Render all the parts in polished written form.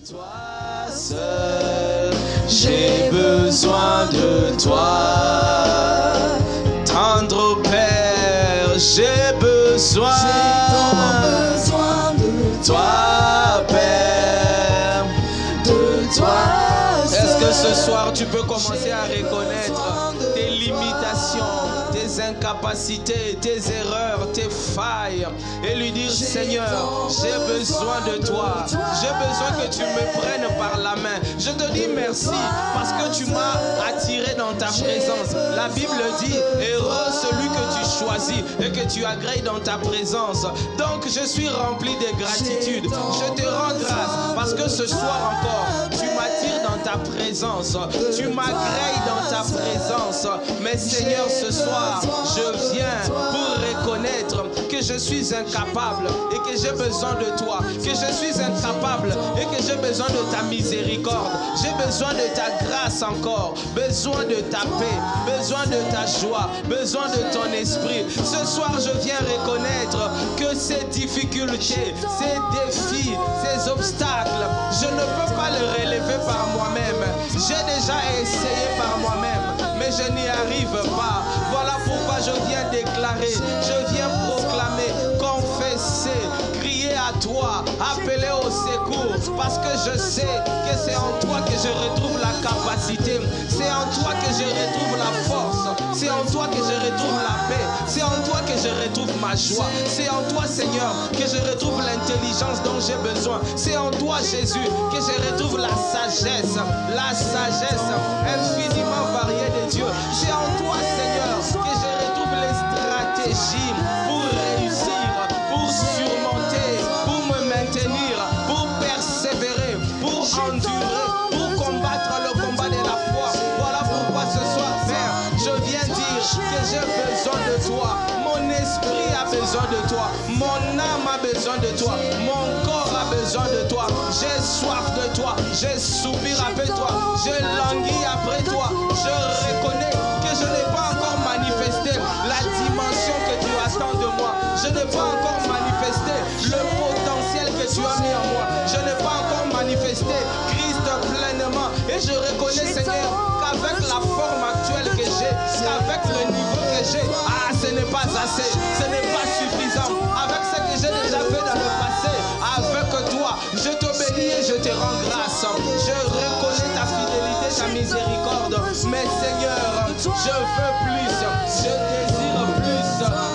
Toi seul, j'ai besoin de toi. Tendre Père, j'ai besoin de toi, Père, de toi. Est-ce que ce soir tu peux commencer à reconnaître tes limitations, tes incapacités, tes erreurs, tes failles et lui dire: Seigneur, j'ai besoin de toi. J'ai besoin que tu me prennes par la main. Je te dis merci parce que tu m'as attiré dans ta présence. La Bible dit: heureux celui que tu choisis et que tu agrées dans ta présence. Donc je suis rempli de gratitude. Je te rends grâce parce que ce soir encore, tu m'attires dans ta présence. Tu m'agrées dans ta présence. Mais Seigneur, ce soir, je viens pour reconnaître que je suis incapable et que j'ai besoin de toi. Que je suis incapable et que j'ai besoin de ta miséricorde. J'ai besoin de ta grâce encore. Besoin de ta paix. Besoin de ta joie. Besoin de ton esprit. Ce soir, je viens reconnaître que ces difficultés, ces défis, ces obstacles, je ne peux pas les relever par moi-même. J'ai déjà essayé par moi-même, mais je n'y arrive pas. Voilà pourquoi je viens déclarer, je viens proclamer, confesser, crier à toi, appeler au secours, parce que je sais que c'est en toi que je retrouve la capacité, c'est en toi que je retrouve la force, c'est en toi que je retrouve la paix, c'est en toi que je retrouve ma joie, c'est en toi, Seigneur, que je retrouve l'intelligence dont j'ai besoin, c'est en toi, Jésus, que je retrouve la sagesse infiniment variée de Dieu, c'est en toi, Seigneur, que je retrouve les stratégies pour réussir, pour surmonter, pour me maintenir, pour persévérer, pour endurer, pour combattre le combat de la foi. Voilà pourquoi ce soir, Père, je viens dire que j'ai besoin de toi. Mon esprit a besoin de toi. Mon âme a besoin de toi. Mon corps a besoin de toi. J'ai soif de toi. J'ai soupir après toi. Je languis après toi. Je reconnais que je n'ai pas encore manifesté la dimension que tu attends de moi. Je n'ai pas encore manifesté le potentiel que tu as mis en moi. Je n'ai pas encore manifesté Christ pleinement. Et je reconnais, Seigneur, qu'avec la forme actuelle que j'ai, qu'avec le niveau que j'ai, ce n'est pas assez, ce n'est pas suffisant. Avec ce que j'ai déjà fait dans le passé, avec toi, je te bénis et je te rends grâce. Je reconnais ta fidélité, ta miséricorde. Mais Seigneur, je veux plus, je désire plus,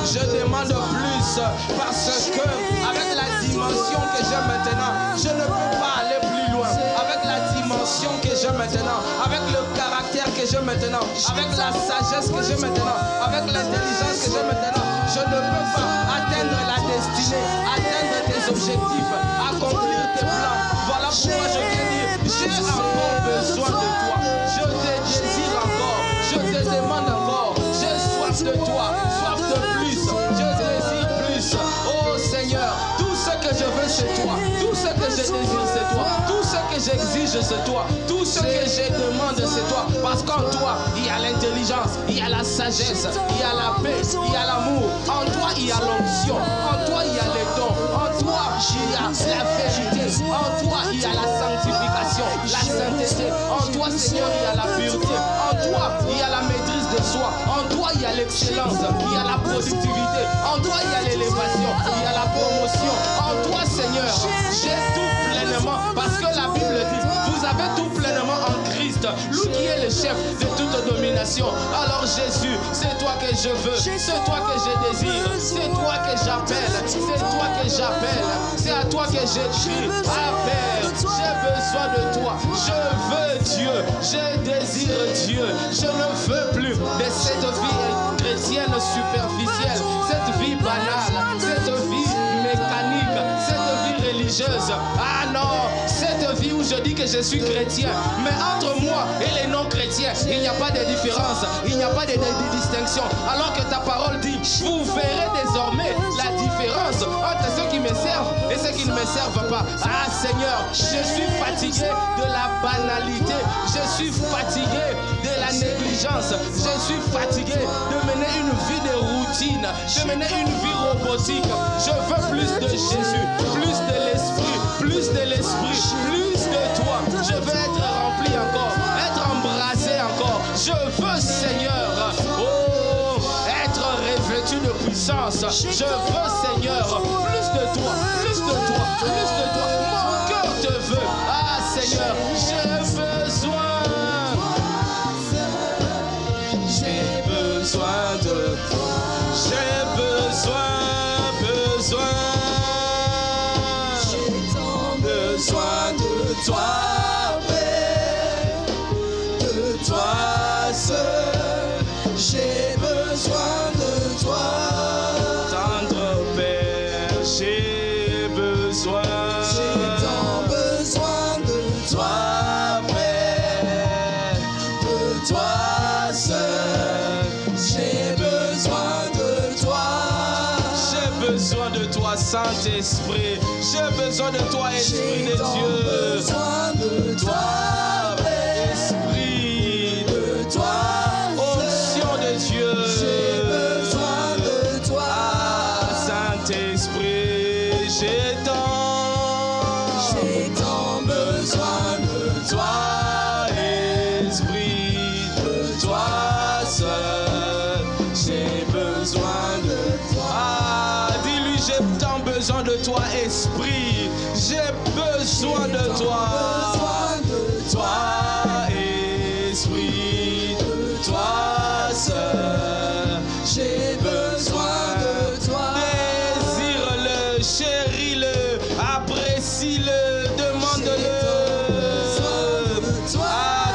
je demande plus, parce que avec la dimension que j'ai maintenant, je ne peux pas aller plus loin. Avec la dimension que j'ai maintenant, avec le caractère que j'ai maintenant, avec la sagesse que j'ai maintenant, avec l'intelligence que j'ai maintenant, je ne peux pas atteindre la destinée, atteindre tes objectifs, accomplir tes plans. Voilà pourquoi je viens dire, j'ai encore besoin de toi. Je te désire encore, je te demande encore, j'ai soif de toi, soif de plus, je désire plus. Oh Seigneur, tout ce que je veux c'est toi, tout ce que je désire c'est toi, tout ce que j'exige c'est toi, tout ce que je demande c'est toi, parce qu'en toi il y a l'intelligence, il y a la sagesse, il y a la paix, il y a l'amour, en toi il y a l'onction, en toi il y a les dons, en toi il y a la vérité, en toi il y a la sanctification, la sainteté, en toi Seigneur il y a la pureté, en toi il y a la maîtrise de soi, en toi il y a l'excellence, il y a la productivité, en toi il y a l'élévation, il y a la promotion, en toi Seigneur j'ai tout pleinement, parce que la Bible dit vous avez tout pleinement en Christ, lui qui est le chef de toute domination. Alors Jésus, c'est toi que je veux, c'est toi que je désire, c'est toi que j'appelle, c'est toi que j'appelle, c'est à toi que j'écris. Ah Père, j'ai besoin de toi, je veux Dieu, je désire Dieu, je ne veux plus de cette vie chrétienne superficielle, cette vie banale, cette vie mécanique, cette vie religieuse. Ah non, cette vie où je dis que je suis chrétien, mais entre moi et les non-chrétiens, il n'y a pas de différence, il n'y a pas de distinction. Alors que ta parole dit, vous verrez désormais la différence entre ceux qui me servent et ceux qui ne me servent pas. Ah Seigneur, je suis fatigué de la banalité, je suis fatigué de la négligence, je suis fatigué de mener une vie de routine, de mener une vie robotique. Je veux plus de Jésus, plus de l'esprit, plus de toi. Je veux être rempli encore, être embrasé encore. Je veux, Seigneur, oh, être revêtu de puissance. Je veux, Seigneur, plus de toi, plus de toi, plus de toi. Mon cœur te veut. Ah, Seigneur, j'ai besoin. J'ai besoin de toi. J'ai besoin. Besoin de toi, Père, de toi seul. J'ai besoin de toi, tendre Père. J'ai besoin tant besoin de toi, Père, de toi seul. J'ai besoin de toi. J'ai besoin de toi, Saint-Esprit. J'ai besoin de toi, Esprit de Dieu. J'ai besoin de toi, Esprit de toi, onction de Dieu. J'ai besoin de toi, Saint-Esprit. J'ai tant besoin de toi, Esprit de toi seul. J'ai besoin de toi. Ah, dis-lui, j'ai tant besoin de toi, Esprit. J'ai besoin de toi. Esprit de toi seul. J'ai besoin de toi. Désire-le, chéris-le, apprécie-le, demande-le. Ah,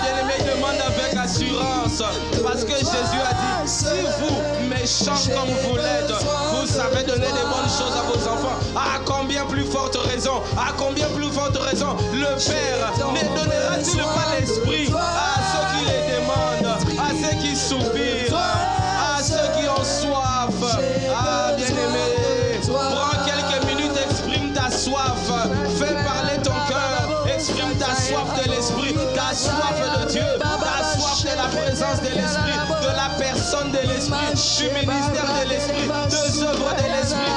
bien-aimé, demande avec assurance. Parce que Jésus a dit, si vous, méchants comme vous l'êtes, vous savez donner des bonnes choses à vos enfants, à combien plus forte raison, à combien plus forte raison, le Père ne donnera-t-il pas l'Esprit à ceux qui les demandent, à ceux qui soupirent, à ceux qui ont soif. Ah, bien-aimé, prends quelques minutes, exprime ta soif, fais parler ton cœur, exprime ta soif de l'Esprit, ta soif de Dieu, ta soif de la présence de l'Esprit, de la personne de l'Esprit, du ministère de l'Esprit, des œuvres de l'Esprit.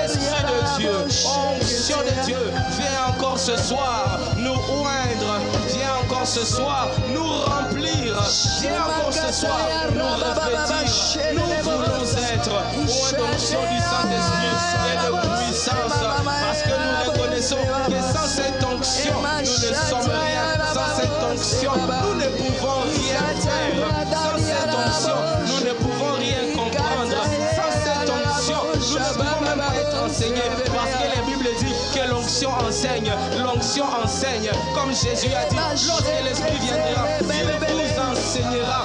Esprit de Dieu, onction de Dieu, viens encore ce soir nous oindre, viens encore ce soir nous remplir, viens encore ce soir nous revêtir. Nous voulons être oint d'onction du Saint-Esprit et de puissance, parce que nous reconnaissons que sans cette onction nous ne sommes rien, sans cette onction nous ne pouvons rien faire, sans cette onction nous ne pouvons rien comprendre, sans cette onction nous ne pouvons même pas être enseignés, parce que la Bible dit que l'onction enseigne, comme Jésus a dit, lorsque l'Esprit viendra, il vous enseignera,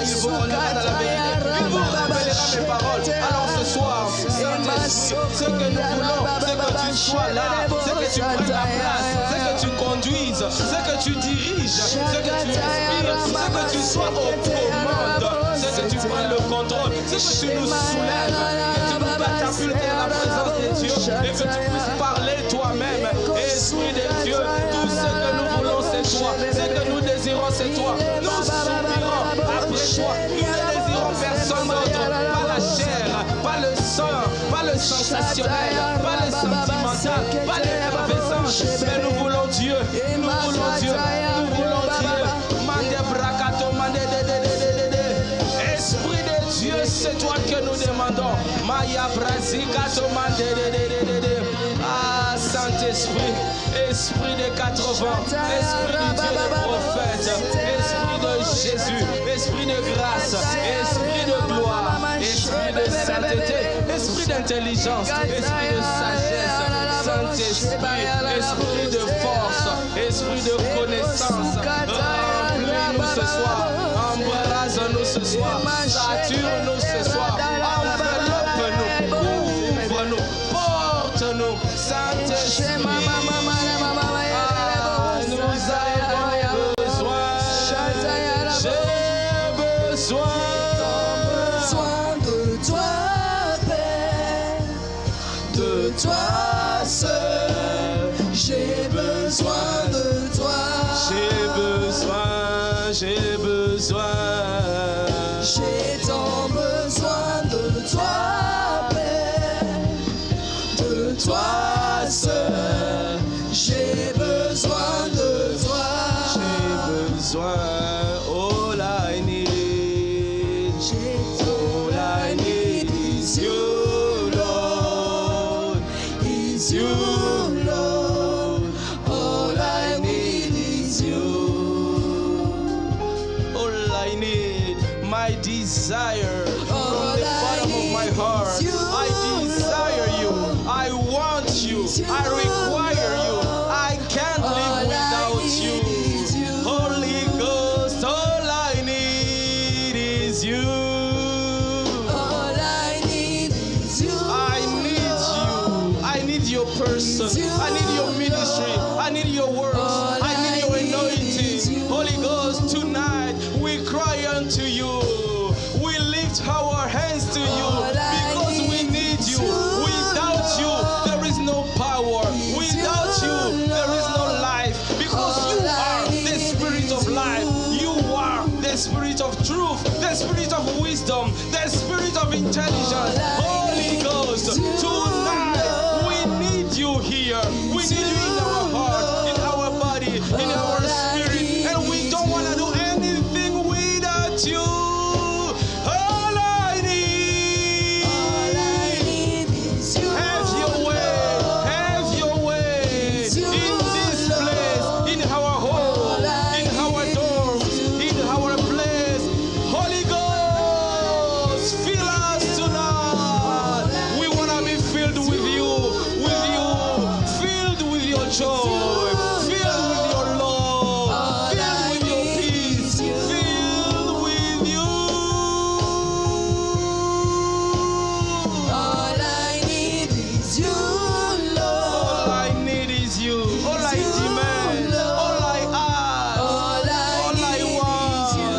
il vous conduira dans la vérité, il vous rappellera mes paroles. Alors ce soir, Saint-Esprit, ce que nous voulons, c'est que tu sois là, c'est que tu prennes la place, c'est que tu conduises, c'est que tu diriges, c'est que tu inspires, c'est que tu sois aux commandes, c'est que tu prennes le contrôle, c'est que tu nous soulèves, que tu nous catapultes à la présence de Dieu et que tu puisses parler toi-même. Esprit de Dieu, tout ce que nous voulons c'est toi, ce que nous désirons c'est toi, nous soupirons après toi, nous ne désirons personne d'autre, pas la chair, pas le sang, pas le sensationnel, pas le sentimental, pas l'effervescence, mais nous voulons Dieu, nous voulons Dieu, nous voulons Dieu. Esprit de Dieu, c'est toi que nous demandons. Maya Brasikato Mande. Ah, Saint-Esprit, Esprit des 80, Esprit du Dieu des prophètes, Esprit de Jésus, Esprit de grâce, Esprit de gloire, Esprit de sainteté, Esprit d'intelligence, Esprit de sagesse, Saint-Esprit, Esprit de force, Esprit de connaissance, remplis-nous ce soir, embrase-nous ce soir, sature-nous ce soir, enveloppe-nous, ouvre-nous, porte-nous, Saint-Esprit. Nous avons besoin, j'ai besoin de toi, Père, de toi seul, j'ai besoin de toi. toi seul. J'ai besoin de toi. J'ai besoin. All I need. All I need is you, Lord. Is you, Lord. All I need is you. All I need, my desire from the bottom of my heart. I desire you. I want you. I require you. I can't live without you. Holy Ghost, all I need is you. All I need is you. I need you. I need your person. I need your ministry. I need your words. I need your anointing. Holy Ghost, tonight we cry unto you. We lift our hands to you because we need you. Without you, there is no power. Without you, there is no life. Because you are the Spirit of life. You are the Spirit of truth, the Spirit of wisdom, the Spirit of intelligence. Holy Ghost, tonight we need you here. We need you in our heart, in our body, in our spirit, and we don't want to do anything without you. All I need. All I need is you. Have your way in this place, in our home, in our dorms, in our place. Holy Ghost, fill us tonight. We want to be filled with you, filled with your joy, filled with your love, filled with your peace, filled with you. All I need is you, Lord. All I need is you. All I demand. All I ask. All I need want. is you.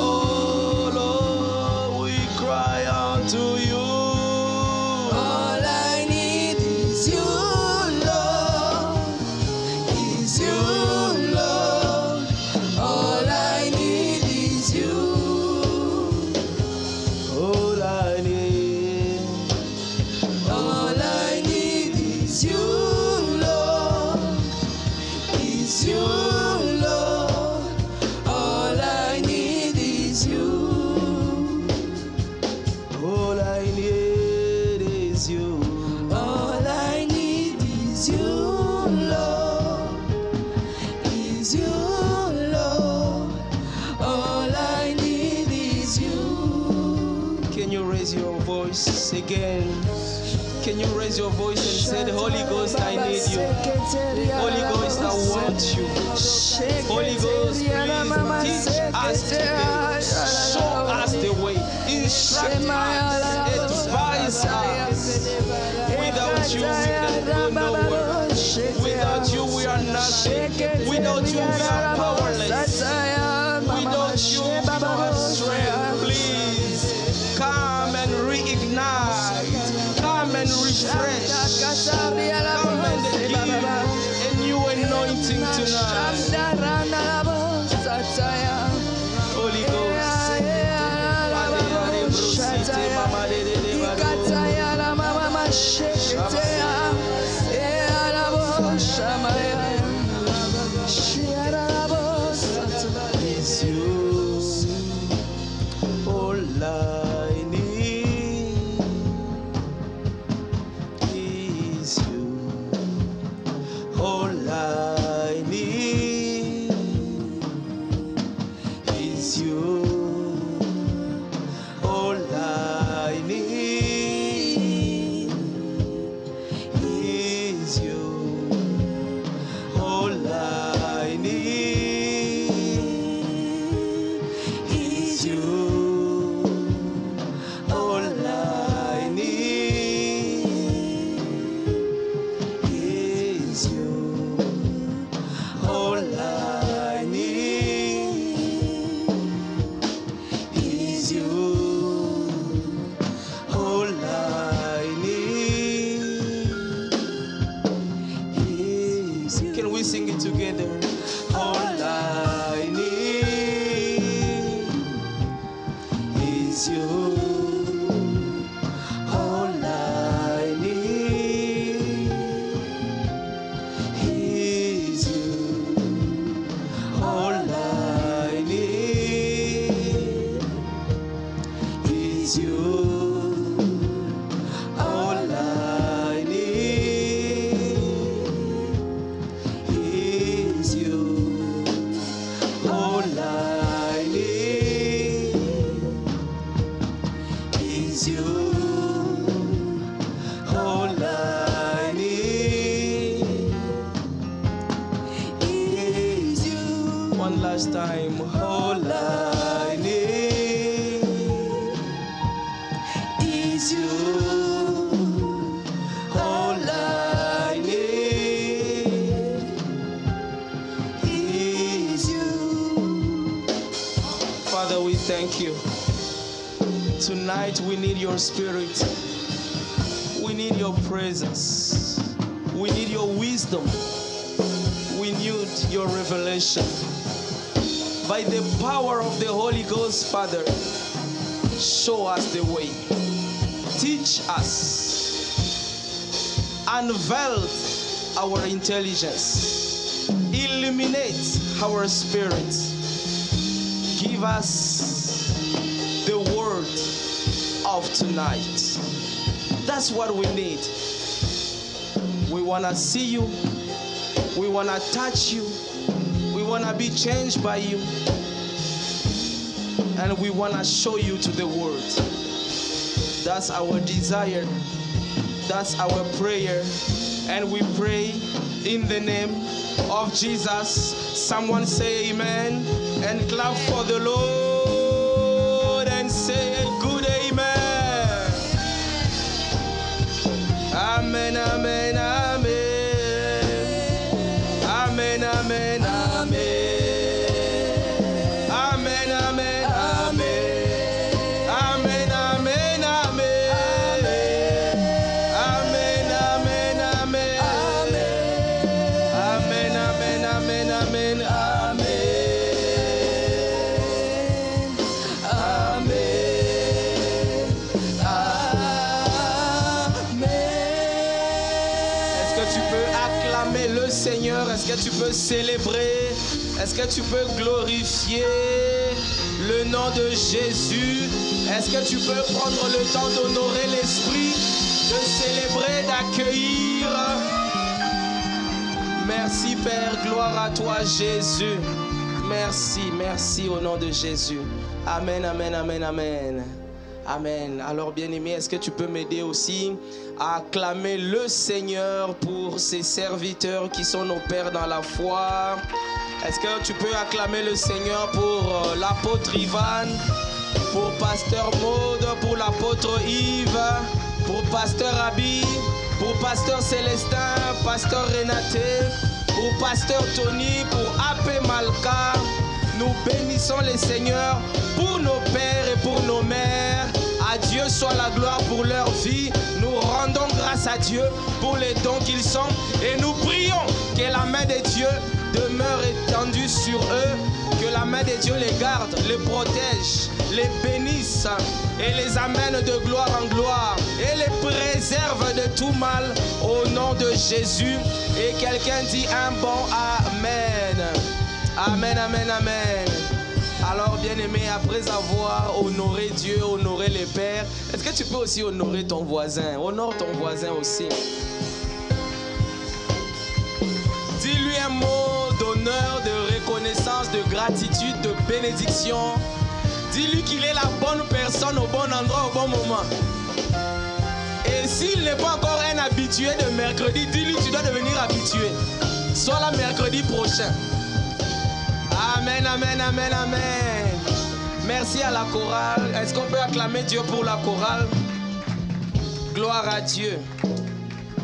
Oh Lord, we cry unto you. All I need is you, Lord. Is you, Lord. All I need is you. All I need. All I need is you, Lord. Is you, Lord. All I need is you. All I need is you. All I need is you, Lord. Is you, Lord. All I need is you. Can you raise your voice again? Can you raise your voice and say, Holy Ghost, I need you. Holy Ghost, I want you. Holy Ghost, please teach us today. Show us the way. Instruct us. Advise us. Without you, we can go nowhere. Without you, we are nothing. Without you, we are powerless. Without you, we don't have strength. Please come and reignite. Come and refresh. Come and give a new anointing tonight. Holy It's you. All I need is you. All I need is you. All I need last time. All I need is you. All I need is you. Father, we thank you. Tonight we need your spirit. We need your presence. We need your wisdom. We need your revelation. By the power of the Holy Ghost, Father, show us the way. Teach us. Unveil our intelligence. Illuminate our spirit. Give us the word of tonight. That's what we need. We want to see you. We want to touch you. We want to be changed by you. And we want to show you to the world. That's our desire. That's our prayer. And we pray in the name of Jesus. Someone say amen. And clap for the Lord and say a good amen. Amen, amen, amen. Amen, amen, amen. Amen, amen, amen. Amen, amen, amen. Amen, amen, amen. Amen, amen, amen, amen. Seigneur, est-ce que tu peux célébrer? Est-ce que tu peux glorifier le nom de Jésus? Est-ce que tu peux prendre le temps d'honorer l'Esprit, de célébrer, d'accueillir? Merci Père, gloire à toi Jésus. Merci, merci au nom de Jésus. Amen, amen, amen, amen. Amen. Alors bien-aimé, est-ce que tu peux m'aider aussi à acclamer le Seigneur pour ses serviteurs qui sont nos pères dans la foi? Est-ce que tu peux acclamer le Seigneur pour l'apôtre Ivan, pour pasteur Maud, pour l'apôtre Yves, pour pasteur Abi, pour pasteur Célestin, pasteur Renaté, pour pasteur Tony, pour AP Malka? Nous bénissons les Seigneurs pour nos pères et pour nos mères. À Dieu soit la gloire pour leur vie. Nous rendons grâce à Dieu pour les dons qu'ils sont. Et nous prions que la main de Dieu demeure étendue sur eux. Que la main de Dieu les garde, les protège, les bénisse et les amène de gloire en gloire. Et les préserve de tout mal au nom de Jésus. Et quelqu'un dit un bon Amen. Amen, amen, amen. Alors, bien-aimé, après avoir honoré Dieu, honoré les pères, est-ce que tu peux aussi honorer ton voisin? Honore ton voisin aussi. Dis-lui un mot d'honneur, de reconnaissance, de gratitude, de bénédiction. Dis-lui qu'il est la bonne personne au bon endroit, au bon moment. Et s'il n'est pas encore un habitué de mercredi, dis-lui que tu dois devenir habitué. Sois là mercredi prochain. Amen, amen, amen, amen. Merci à la chorale. Est-ce qu'on peut acclamer Dieu pour la chorale? Gloire à Dieu.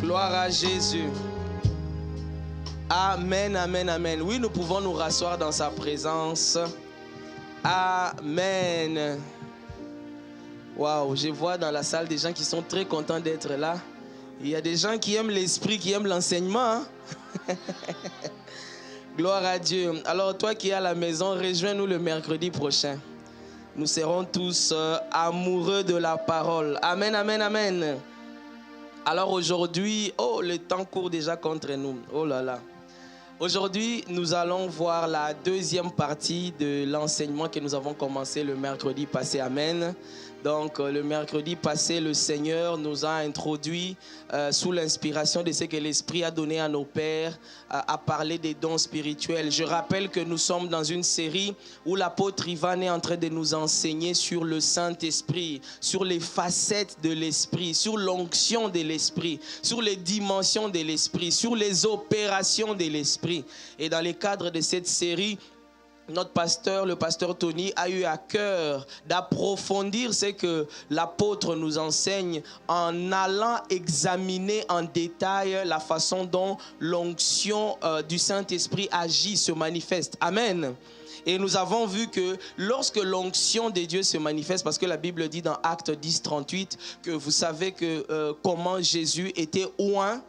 Gloire à Jésus. Amen, amen, amen. Oui, nous pouvons nous rasseoir dans sa présence. Amen. Waouh, je vois dans la salle des gens qui sont très contents d'être là. Il y a des gens qui aiment l'esprit, qui aiment l'enseignement. Hein? Gloire à Dieu. Alors toi qui es à la maison, rejoins-nous le mercredi prochain. Nous serons tous amoureux de la parole. Amen, amen, amen. Alors aujourd'hui, oh, le temps court déjà contre nous. Oh là là. Aujourd'hui, nous allons voir la deuxième partie de l'enseignement que nous avons commencé le mercredi passé. Amen. Donc, le mercredi passé, le Seigneur nous a introduit sous l'inspiration de ce que l'Esprit a donné à nos pères à parler des dons spirituels. Je rappelle que nous sommes dans une série où l'apôtre Ivan est en train de nous enseigner sur le Saint-Esprit, sur les facettes de l'Esprit, sur l'onction de l'Esprit, sur les dimensions de l'Esprit, sur les opérations de l'Esprit. Et dans le cadre de cette série, notre pasteur, le pasteur Tony, a eu à cœur d'approfondir ce que l'apôtre nous enseigne en allant examiner en détail la façon dont l'onction du Saint-Esprit agit, se manifeste. Amen. Et nous avons vu que lorsque l'onction de Dieu se manifeste, parce que la Bible dit dans Actes 10, 38, que vous savez que comment Jésus était oint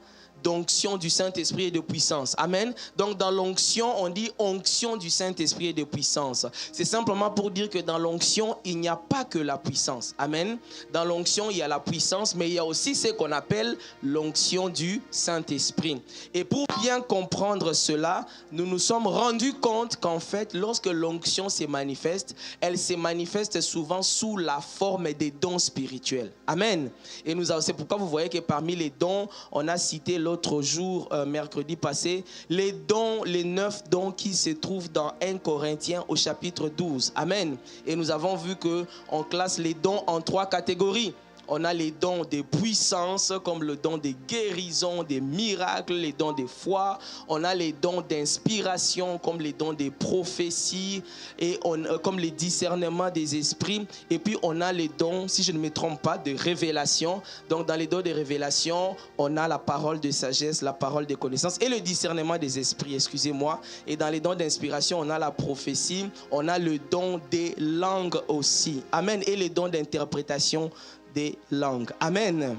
d'onction du Saint-Esprit et de puissance. Amen. Donc dans l'onction, on dit onction du Saint-Esprit et de puissance. C'est simplement pour dire que dans l'onction, il n'y a pas que la puissance. Amen. Dans l'onction, il y a la puissance, mais il y a aussi ce qu'on appelle l'onction du Saint-Esprit. Et pour bien comprendre cela, nous nous sommes rendus compte qu'en fait, lorsque l'onction se manifeste, elle se manifeste souvent sous la forme des dons spirituels. Amen. Et c'est pourquoi vous voyez que parmi les dons, on a cité l'autre jour, mercredi passé, les dons, les 9 dons qui se trouvent dans 1 Corinthiens au chapitre 12. Amen. Et nous avons vu qu'on classe les dons en 3 catégories. On a les dons de puissance, comme le don de guérison, des miracles, les dons de foi. On a les dons d'inspiration, comme les dons de prophétie, et comme les discernements des esprits. Et puis on a les dons, si je ne me trompe pas, de révélation. Donc dans les dons de révélation, on a la parole de sagesse, la parole de connaissance et le discernement des esprits, excusez-moi. Et dans les dons d'inspiration, on a la prophétie, on a le don des langues aussi. Amen. Et les dons d'interprétation des langues. Amen.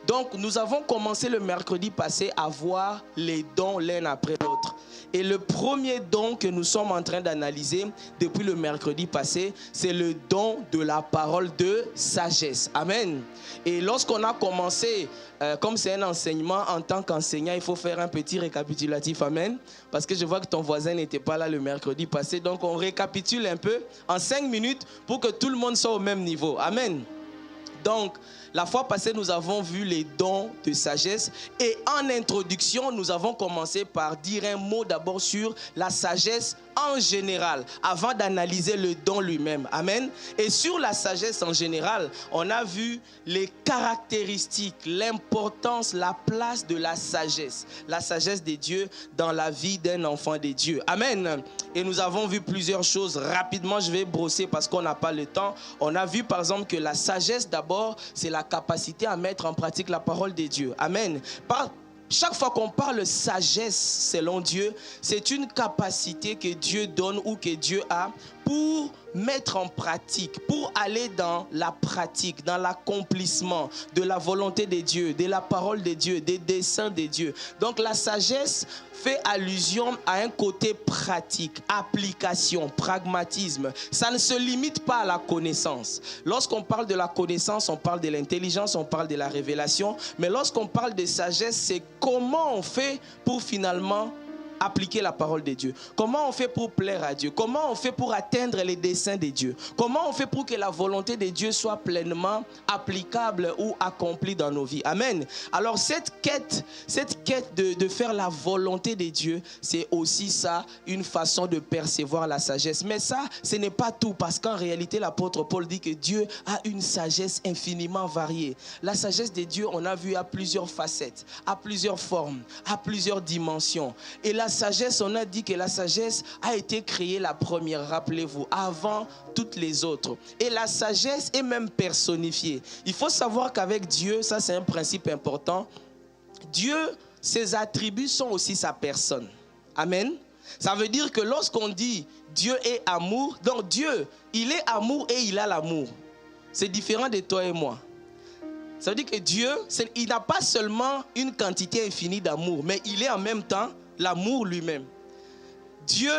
Donc, nous avons commencé le mercredi passé à voir les dons l'un après l'autre. Et le premier don que nous sommes en train d'analyser depuis le mercredi passé, c'est le don de la parole de sagesse. Amen. Et lorsqu'on a commencé, comme c'est un enseignement, en tant qu'enseignant, il faut faire un petit récapitulatif. Amen. Parce que je vois que ton voisin n'était pas là le mercredi passé. Donc, on récapitule un peu en 5 minutes pour que tout le monde soit au même niveau. Amen. Donc, la fois passée, nous avons vu les dons de sagesse. Et en introduction, nous avons commencé par dire un mot d'abord sur la sagesse en général, avant d'analyser le don lui-même. Amen. Et sur la sagesse en général, on a vu les caractéristiques, l'importance, la place de la sagesse de Dieu dans la vie d'un enfant de Dieu. Amen. Et nous avons vu plusieurs choses. Rapidement, je vais brosser parce qu'on n'a pas le temps. On a vu par exemple que la sagesse d'abord, c'est la capacité à mettre en pratique la parole de Dieu. Amen. Chaque fois qu'on parle sagesse selon Dieu, c'est une capacité que Dieu donne ou que Dieu a pour mettre en pratique, pour aller dans la pratique, dans l'accomplissement de la volonté de Dieu, de la parole de Dieu, des desseins de Dieu. Donc la sagesse fait allusion à un côté pratique, application, pragmatisme. Ça ne se limite pas à la connaissance. Lorsqu'on parle de la connaissance, on parle de l'intelligence, on parle de la révélation. Mais lorsqu'on parle de sagesse, c'est comment on fait pour finalement appliquer la parole de Dieu. Comment on fait pour plaire à Dieu? Comment on fait pour atteindre les desseins de Dieu? Comment on fait pour que la volonté de Dieu soit pleinement applicable ou accomplie dans nos vies? Amen. Alors cette quête de faire la volonté de Dieu, c'est aussi ça, une façon de percevoir la sagesse. Mais ça, ce n'est pas tout, parce qu'en réalité, l'apôtre Paul dit que Dieu a une sagesse infiniment variée. La sagesse de Dieu, on a vu, à plusieurs facettes, à plusieurs formes, à plusieurs dimensions. Et la sagesse, on a dit que la sagesse a été créée la première, rappelez-vous, avant toutes les autres. Et la sagesse est même personnifiée. Il faut savoir qu'avec Dieu, ça c'est un principe important, Dieu, ses attributs sont aussi sa personne. Amen. Ça veut dire que lorsqu'on dit Dieu est amour, donc Dieu, il est amour et il a l'amour. C'est différent de toi et moi. Ça veut dire que Dieu, il n'a pas seulement une quantité infinie d'amour, mais il est en même temps l'amour lui-même. Dieu,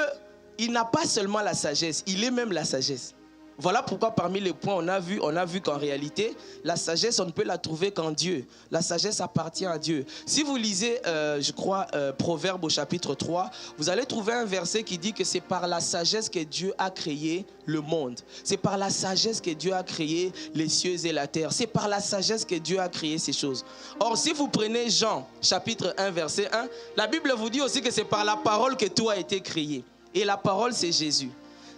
il n'a pas seulement la sagesse, il est même la sagesse. Voilà pourquoi parmi les points on a vu qu'en réalité, la sagesse, on ne peut la trouver qu'en Dieu. La sagesse appartient à Dieu. Si vous lisez, je crois, Proverbe au chapitre 3, vous allez trouver un verset qui dit que c'est par la sagesse que Dieu a créé le monde. C'est par la sagesse que Dieu a créé les cieux et la terre. C'est par la sagesse que Dieu a créé ces choses. Or, si vous prenez Jean, chapitre 1, verset 1, la Bible vous dit aussi que c'est par la parole que tout a été créé. Et la parole, c'est Jésus.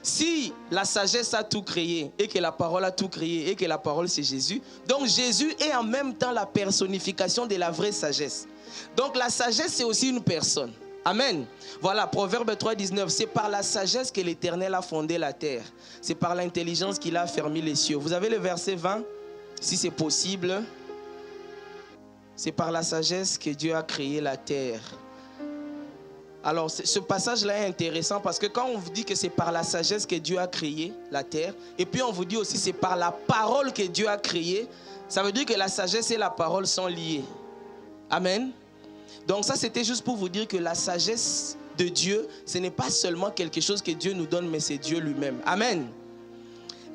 Si la sagesse a tout créé et que la parole a tout créé et que la parole c'est Jésus, donc Jésus est en même temps la personnification de la vraie sagesse. Donc la sagesse c'est aussi une personne. Amen. Voilà, Proverbe 3, 19. C'est par la sagesse que l'Éternel a fondé la terre. C'est par l'intelligence qu'il a fermé les cieux. Vous avez le verset 20, si c'est possible. C'est par la sagesse que Dieu a créé la terre. Alors, ce passage-là est intéressant parce que quand on vous dit que c'est par la sagesse que Dieu a créé la terre, et puis on vous dit aussi c'est par la parole que Dieu a créé, ça veut dire que la sagesse et la parole sont liées. Amen. Donc ça, c'était juste pour vous dire que la sagesse de Dieu, ce n'est pas seulement quelque chose que Dieu nous donne, mais c'est Dieu lui-même. Amen.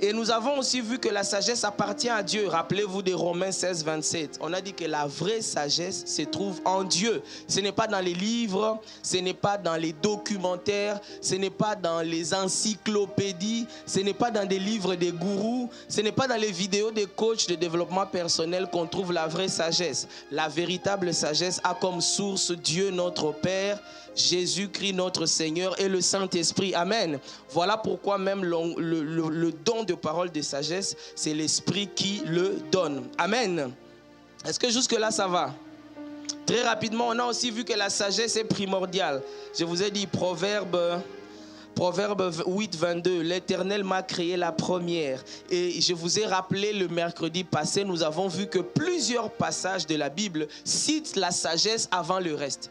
Et nous avons aussi vu que la sagesse appartient à Dieu. Rappelez-vous de Romains 16, 27. On a dit que la vraie sagesse se trouve en Dieu. Ce n'est pas dans les livres, ce n'est pas dans les documentaires, ce n'est pas dans les encyclopédies, ce n'est pas dans des livres des gourous, ce n'est pas dans les vidéos des coachs de développement personnel qu'on trouve la vraie sagesse. La véritable sagesse a comme source Dieu notre Père, Jésus-Christ notre Seigneur et le Saint-Esprit. Amen. Voilà pourquoi même le don de parole de sagesse, c'est l'Esprit qui le donne. Amen. Est-ce que jusque-là, ça va? Très rapidement, on a aussi vu que la sagesse est primordiale. Je vous ai dit, Proverbe 8, 22, l'Éternel m'a créé la première. Et je vous ai rappelé le mercredi passé, nous avons vu que plusieurs passages de la Bible citent la sagesse avant le reste.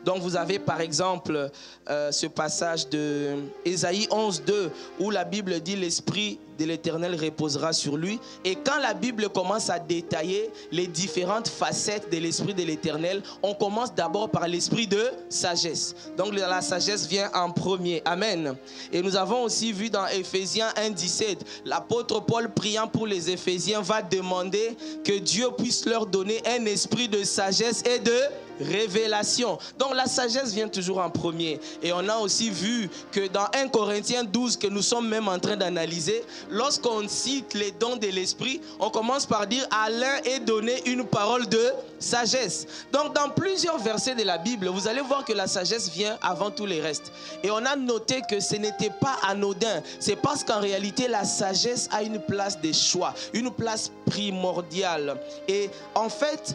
Donc vous avez par exemple ce passage de Ésaïe 11, 2 où la Bible dit l'Esprit de l'Éternel reposera sur lui. Et quand la Bible commence à détailler les différentes facettes de l'Esprit de l'Éternel, on commence d'abord par l'Esprit de sagesse. Donc la sagesse vient en premier. Amen. Et nous avons aussi vu dans Éphésiens 1, 17, l'apôtre Paul priant pour les Éphésiens va demander que Dieu puisse leur donner un esprit de sagesse et de révélation. Donc la sagesse vient toujours en premier. Et on a aussi vu que dans 1 Corinthiens 12 que nous sommes même en train d'analyser, lorsqu'on cite les dons de l'esprit, on commence par dire à l'un est donné une parole de sagesse. Donc dans plusieurs versets de la Bible, vous allez voir que la sagesse vient avant tous les restes. Et on a noté que ce n'était pas anodin. C'est parce qu'en réalité la sagesse a une place de choix, une place primordiale. Et en fait,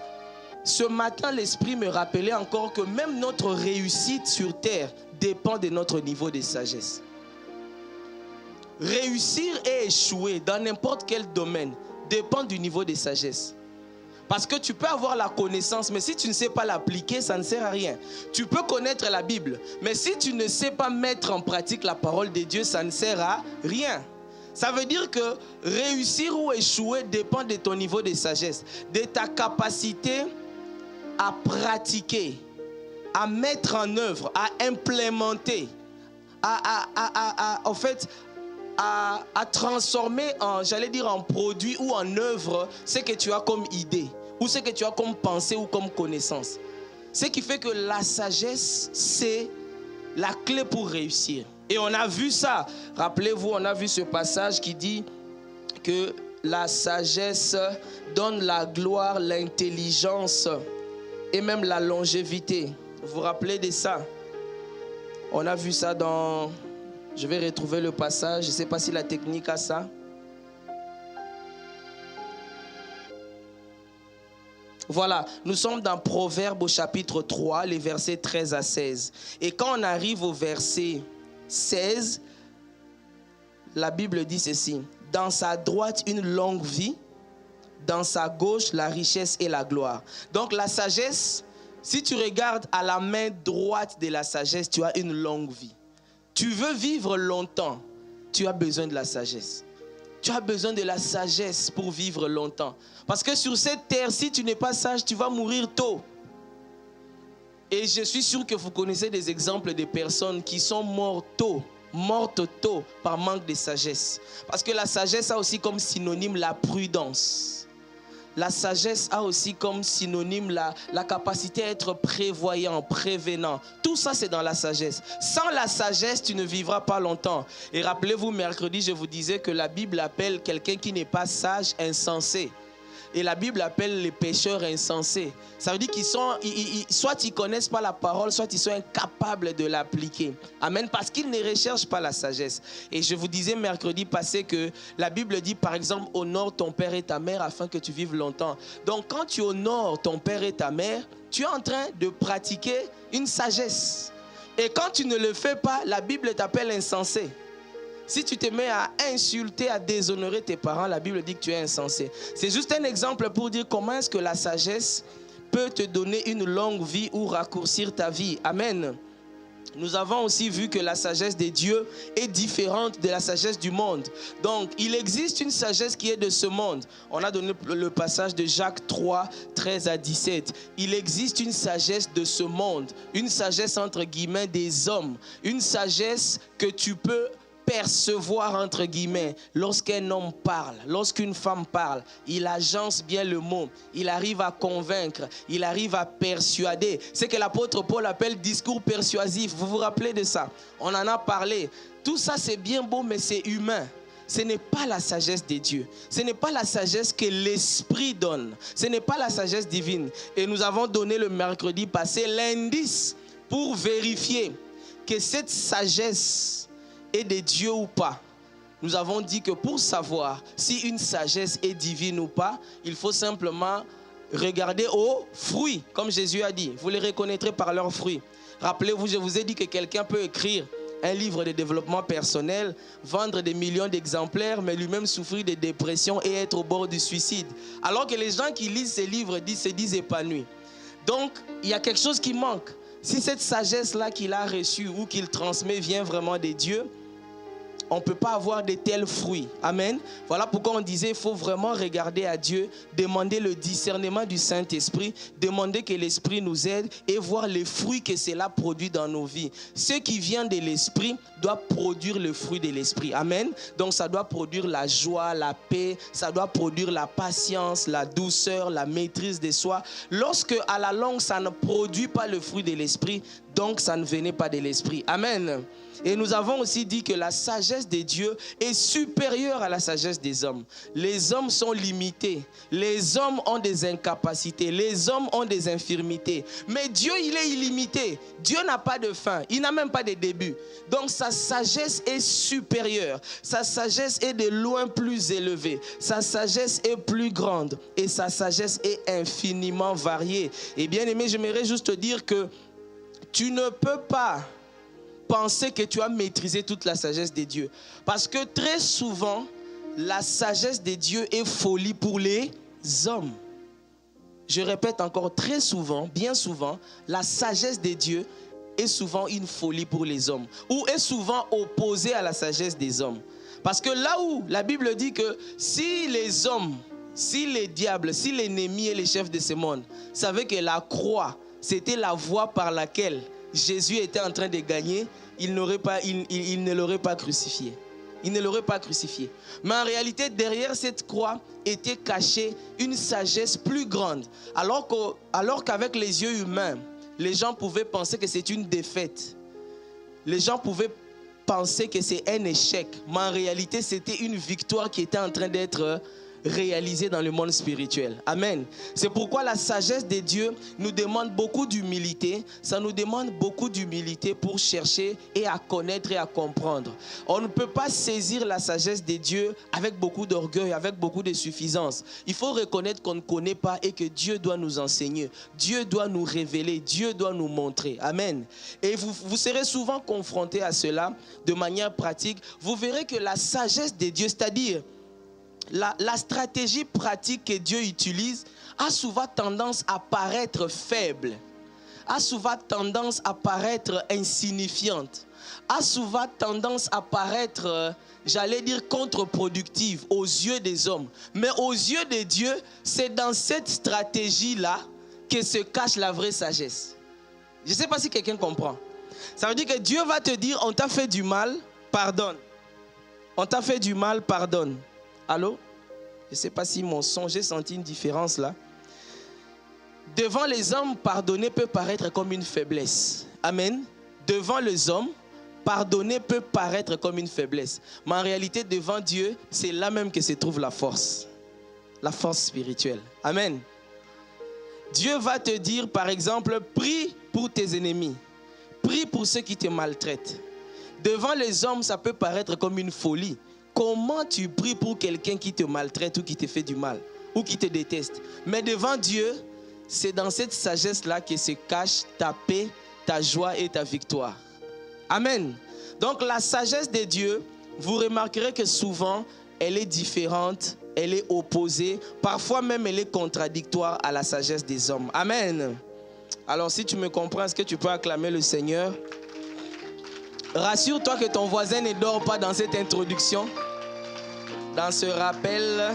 ce matin, l'Esprit me rappelait encore que même notre réussite sur terre dépend de notre niveau de sagesse. Réussir et échouer dans n'importe quel domaine dépend du niveau de sagesse. Parce que tu peux avoir la connaissance, mais si tu ne sais pas l'appliquer, ça ne sert à rien. Tu peux connaître la Bible, mais si tu ne sais pas mettre en pratique la parole de Dieu, ça ne sert à rien. Ça veut dire que réussir ou échouer dépend de ton niveau de sagesse, de ta capacité à pratiquer, à mettre en œuvre, à implémenter, en fait, à transformer en, j'allais dire, en produit ou en œuvre ce que tu as comme idée, ou ce que tu as comme pensée ou comme connaissance. Ce qui fait que la sagesse, c'est la clé pour réussir. Et on a vu ça. Rappelez-vous, on a vu ce passage qui dit que la sagesse donne la gloire, l'intelligence et même la longévité. Vous vous rappelez de ça? On a vu ça dans... Je vais retrouver le passage. Je ne sais pas si la technique a ça. Voilà, nous sommes dans Proverbe au chapitre 3, les versets 13 à 16. Et quand on arrive au verset 16, la Bible dit ceci. Dans sa droite, une longue vie. Dans sa gauche, la richesse et la gloire. Donc la sagesse, si tu regardes à la main droite de la sagesse, tu as une longue vie. Tu veux vivre longtemps, tu as besoin de la sagesse. Tu as besoin de la sagesse pour vivre longtemps. Parce que sur cette terre, si tu n'es pas sage, tu vas mourir tôt. Et je suis sûr que vous connaissez des exemples de personnes qui sont mortes tôt par manque de sagesse. Parce que la sagesse a aussi comme synonyme la prudence. La sagesse a aussi comme synonyme la capacité à être prévoyant, prévenant. Tout ça, c'est dans la sagesse. Sans la sagesse, tu ne vivras pas longtemps. Et rappelez-vous, mercredi, je vous disais que la Bible appelle quelqu'un qui n'est pas sage, insensé. Et la Bible appelle les pécheurs insensés. Ça veut dire qu'ils sont, soit ils ne connaissent pas la parole, soit ils sont incapables de l'appliquer. Amen. Parce qu'ils ne recherchent pas la sagesse. Et je vous disais mercredi passé que la Bible dit par exemple, honore ton père et ta mère afin que tu vives longtemps. Donc quand tu honores ton père et ta mère, tu es en train de pratiquer une sagesse. Et quand tu ne le fais pas, la Bible t'appelle insensé. Si tu te mets à insulter, à déshonorer tes parents, la Bible dit que tu es insensé. C'est juste un exemple pour dire comment est-ce que la sagesse peut te donner une longue vie ou raccourcir ta vie. Amen. Nous avons aussi vu que la sagesse de Dieu est différente de la sagesse du monde. Donc, il existe une sagesse qui est de ce monde. On a donné le passage de Jacques 3, 13 à 17. Il existe une sagesse de ce monde, une sagesse entre guillemets des hommes, une sagesse que tu peux percevoir entre guillemets lorsqu'un homme parle, lorsqu'une femme parle, il agence bien le mot, il arrive à convaincre, il arrive à persuader. C'est que l'apôtre Paul appelle discours persuasif. Vous vous rappelez de ça? On en a parlé. Tout ça c'est bien beau mais c'est humain. Ce n'est pas la sagesse de Dieu. Ce n'est pas la sagesse que l'Esprit donne. Ce n'est pas la sagesse divine. Et nous avons donné le mercredi passé l'indice pour vérifier que cette sagesse est de Dieu ou pas. Nous avons dit que pour savoir si une sagesse est divine ou pas, il faut simplement regarder aux fruits, comme Jésus a dit. Vous les reconnaîtrez par leurs fruits. Rappelez-vous, je vous ai dit que quelqu'un peut écrire un livre de développement personnel, vendre des millions d'exemplaires, mais lui-même souffrir de dépression et être au bord du suicide. Alors que les gens qui lisent ces livres se disent épanouis. Donc, il y a quelque chose qui manque. Si cette sagesse-là qu'il a reçue ou qu'il transmet vient vraiment de Dieu, on ne peut pas avoir de tels fruits. Amen. Voilà pourquoi on disait qu'il faut vraiment regarder à Dieu, demander le discernement du Saint-Esprit, demander que l'Esprit nous aide et voir les fruits que cela produit dans nos vies. Ce qui vient de l'Esprit doit produire le fruit de l'Esprit. Amen. Donc ça doit produire la joie, la paix, ça doit produire la patience, la douceur, la maîtrise de soi. Lorsque à la longue ça ne produit pas le fruit de l'Esprit, donc ça ne venait pas de l'Esprit. Amen. Et nous avons aussi dit que la sagesse de Dieu est supérieure à la sagesse des hommes. Les hommes sont limités. Les hommes ont des incapacités. Les hommes ont des infirmités. Mais Dieu, il est illimité. Dieu n'a pas de fin. Il n'a même pas de début. Donc sa sagesse est supérieure. Sa sagesse est de loin plus élevée. Sa sagesse est plus grande. Et sa sagesse est infiniment variée. Et bien aimé, j'aimerais juste te dire que tu ne peux pas penser que tu as maîtrisé toute la sagesse de Dieu. Parce que très souvent, la sagesse de Dieu est folie pour les hommes. Je répète encore, très souvent, bien souvent, la sagesse de Dieu est souvent une folie pour les hommes. Ou est souvent opposée à la sagesse des hommes. Parce que là où la Bible dit que si les hommes, si les diables, si l'ennemi et les chefs de ce monde savaient que la croix, c'était la voie par laquelle Jésus était en train de gagner, il ne l'aurait pas crucifié. Il ne l'aurait pas crucifié. Mais en réalité, derrière cette croix était cachée une sagesse plus grande. Alors qu'avec les yeux humains, les gens pouvaient penser que c'est une défaite. Les gens pouvaient penser que c'est un échec. Mais en réalité, c'était une victoire qui était en train d'être réalisé dans le monde spirituel. Amen. C'est pourquoi la sagesse de Dieu nous demande beaucoup d'humilité. Ça nous demande beaucoup d'humilité pour chercher et à connaître et à comprendre. On ne peut pas saisir la sagesse de Dieu avec beaucoup d'orgueil, avec beaucoup de suffisance. Il faut reconnaître qu'on ne connaît pas et que Dieu doit nous enseigner. Dieu doit nous révéler. Dieu doit nous montrer. Amen. Et vous serez souvent confrontés à cela de manière pratique. Vous verrez que la sagesse de Dieu, c'est-à-dire la stratégie pratique que Dieu utilise a souvent tendance à paraître faible, a souvent tendance à paraître insignifiante, a souvent tendance à paraître, j'allais dire, contre-productive aux yeux des hommes. Mais aux yeux de Dieu, c'est dans cette stratégie-là que se cache la vraie sagesse. Je ne sais pas si quelqu'un comprend. Ça veut dire que Dieu va te dire, on t'a fait du mal, pardonne. On t'a fait du mal, pardonne. Allô? Je ne sais pas si mon son, j'ai senti une différence là. Devant les hommes, pardonner peut paraître comme une faiblesse. Amen. Devant les hommes, pardonner peut paraître comme une faiblesse. Mais en réalité, devant Dieu, c'est là même que se trouve la force. La force spirituelle. Amen. Dieu va te dire, par exemple, prie pour tes ennemis. Prie pour ceux qui te maltraitent. Devant les hommes, ça peut paraître comme une folie. Comment tu pries pour quelqu'un qui te maltraite ou qui te fait du mal ou qui te déteste? Mais devant Dieu, c'est dans cette sagesse-là que se cache ta paix, ta joie et ta victoire. Amen. Donc la sagesse de Dieu, vous remarquerez que souvent, elle est différente, elle est opposée, parfois même elle est contradictoire à la sagesse des hommes. Amen. Alors si tu me comprends, est-ce que tu peux acclamer le Seigneur? Rassure-toi que ton voisin ne dort pas dans cette introduction, dans ce rappel.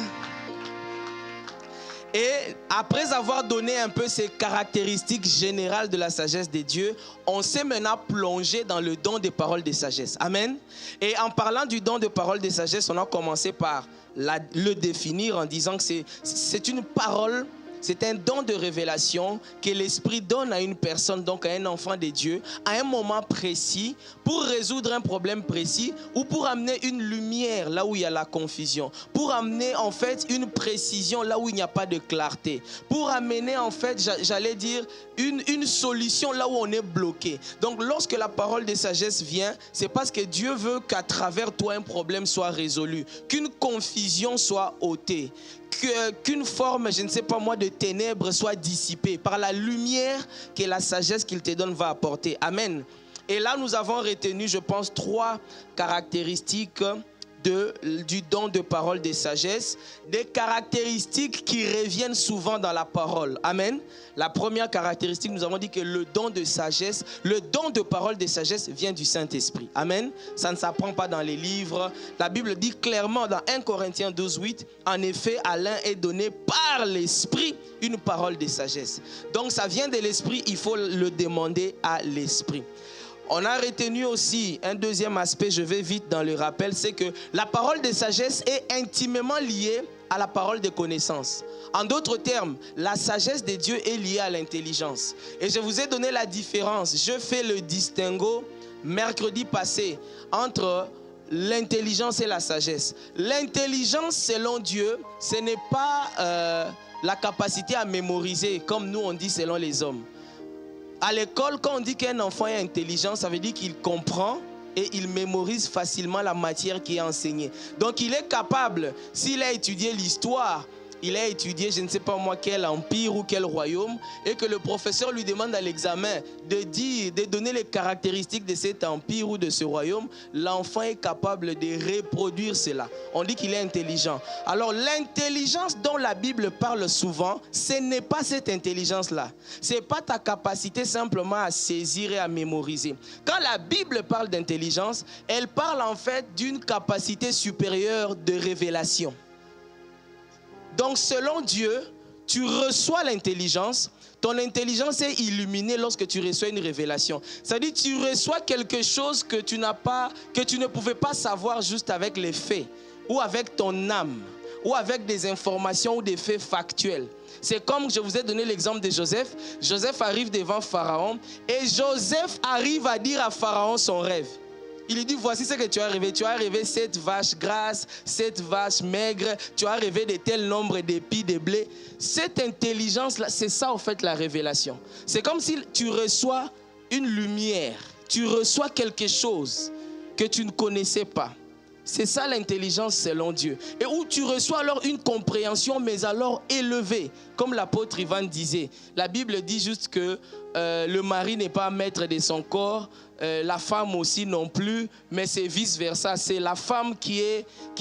Et après avoir donné un peu ces caractéristiques générales de la sagesse de Dieu, on s'est maintenant plongé dans le don des paroles de sagesse. Amen. Et en parlant du don de paroles de sagesse, on a commencé par le définir en disant que c'est une parole. C'est un don de révélation que l'Esprit donne à une personne, donc à un enfant de Dieu, à un moment précis, pour résoudre un problème précis ou pour amener une lumière là où il y a la confusion, pour amener en fait une précision là où il n'y a pas de clarté, pour amener en fait, j'allais dire, une solution là où on est bloqué. Donc lorsque la parole de sagesse vient, c'est parce que Dieu veut qu'à travers toi un problème soit résolu, qu'une confusion soit ôtée, qu'une forme, je ne sais pas moi, de ténèbres soit dissipée par la lumière que la sagesse qu'il te donne va apporter. Amen. Et là, nous avons retenu, je pense, 3 caractéristiques du don de parole de sagesse, des caractéristiques qui reviennent souvent dans la parole. Amen. La première caractéristique, nous avons dit que le don de sagesse, le don de parole de sagesse vient du Saint-Esprit. Amen. Ça ne s'apprend pas dans les livres. La Bible dit clairement dans 1 Corinthiens 12:8, en effet, à l'un est donné par l'Esprit une parole de sagesse. Donc ça vient de l'Esprit, il faut le demander à l'Esprit. On a retenu aussi un deuxième aspect, je vais vite dans le rappel, c'est que la parole de sagesse est intimement liée à la parole de connaissance. En d'autres termes, la sagesse de Dieu est liée à l'intelligence. Et je vous ai donné la différence. Je fais le distinguo mercredi passé entre l'intelligence et la sagesse. L'intelligence, selon Dieu, ce n'est pas la capacité à mémoriser, comme nous on dit selon les hommes. À l'école, quand on dit qu'un enfant est intelligent, ça veut dire qu'il comprend et il mémorise facilement la matière qui est enseignée. Donc il est capable, s'il a étudié l'histoire, il a étudié je ne sais pas moi quel empire ou quel royaume, et que le professeur lui demande à l'examen de donner les caractéristiques de cet empire ou de ce royaume, l'enfant est capable de reproduire cela. On dit qu'il est intelligent. Alors l'intelligence dont la Bible parle souvent, ce n'est pas cette intelligence-là. Ce n'est pas ta capacité simplement à saisir et à mémoriser. Quand la Bible parle d'intelligence, elle parle en fait d'une capacité supérieure de révélation. Donc selon Dieu, tu reçois l'intelligence. Ton intelligence est illuminée lorsque tu reçois une révélation. C'est-à-dire que tu reçois quelque chose que tu ne pouvais pas savoir juste avec les faits, ou avec ton âme, ou avec des informations ou des faits factuels. C'est comme je vous ai donné l'exemple de Joseph. Joseph arrive devant Pharaon et Joseph arrive à dire à Pharaon son rêve. Il lui dit, voici ce que tu as rêvé. Tu as rêvé 7 vaches grasses, 7 vaches maigres. Tu as rêvé de tel nombre d'épis de blé. Cette intelligence-là, c'est ça en fait la révélation. C'est comme si tu reçois une lumière. Tu reçois quelque chose que tu ne connaissais pas. C'est ça l'intelligence selon Dieu. Et où tu reçois alors une compréhension, mais alors élevée. Comme l'apôtre Ivan disait. La Bible dit juste que le mari n'est pas maître de son corps. La femme aussi non plus, mais c'est vice versa. C'est la femme qui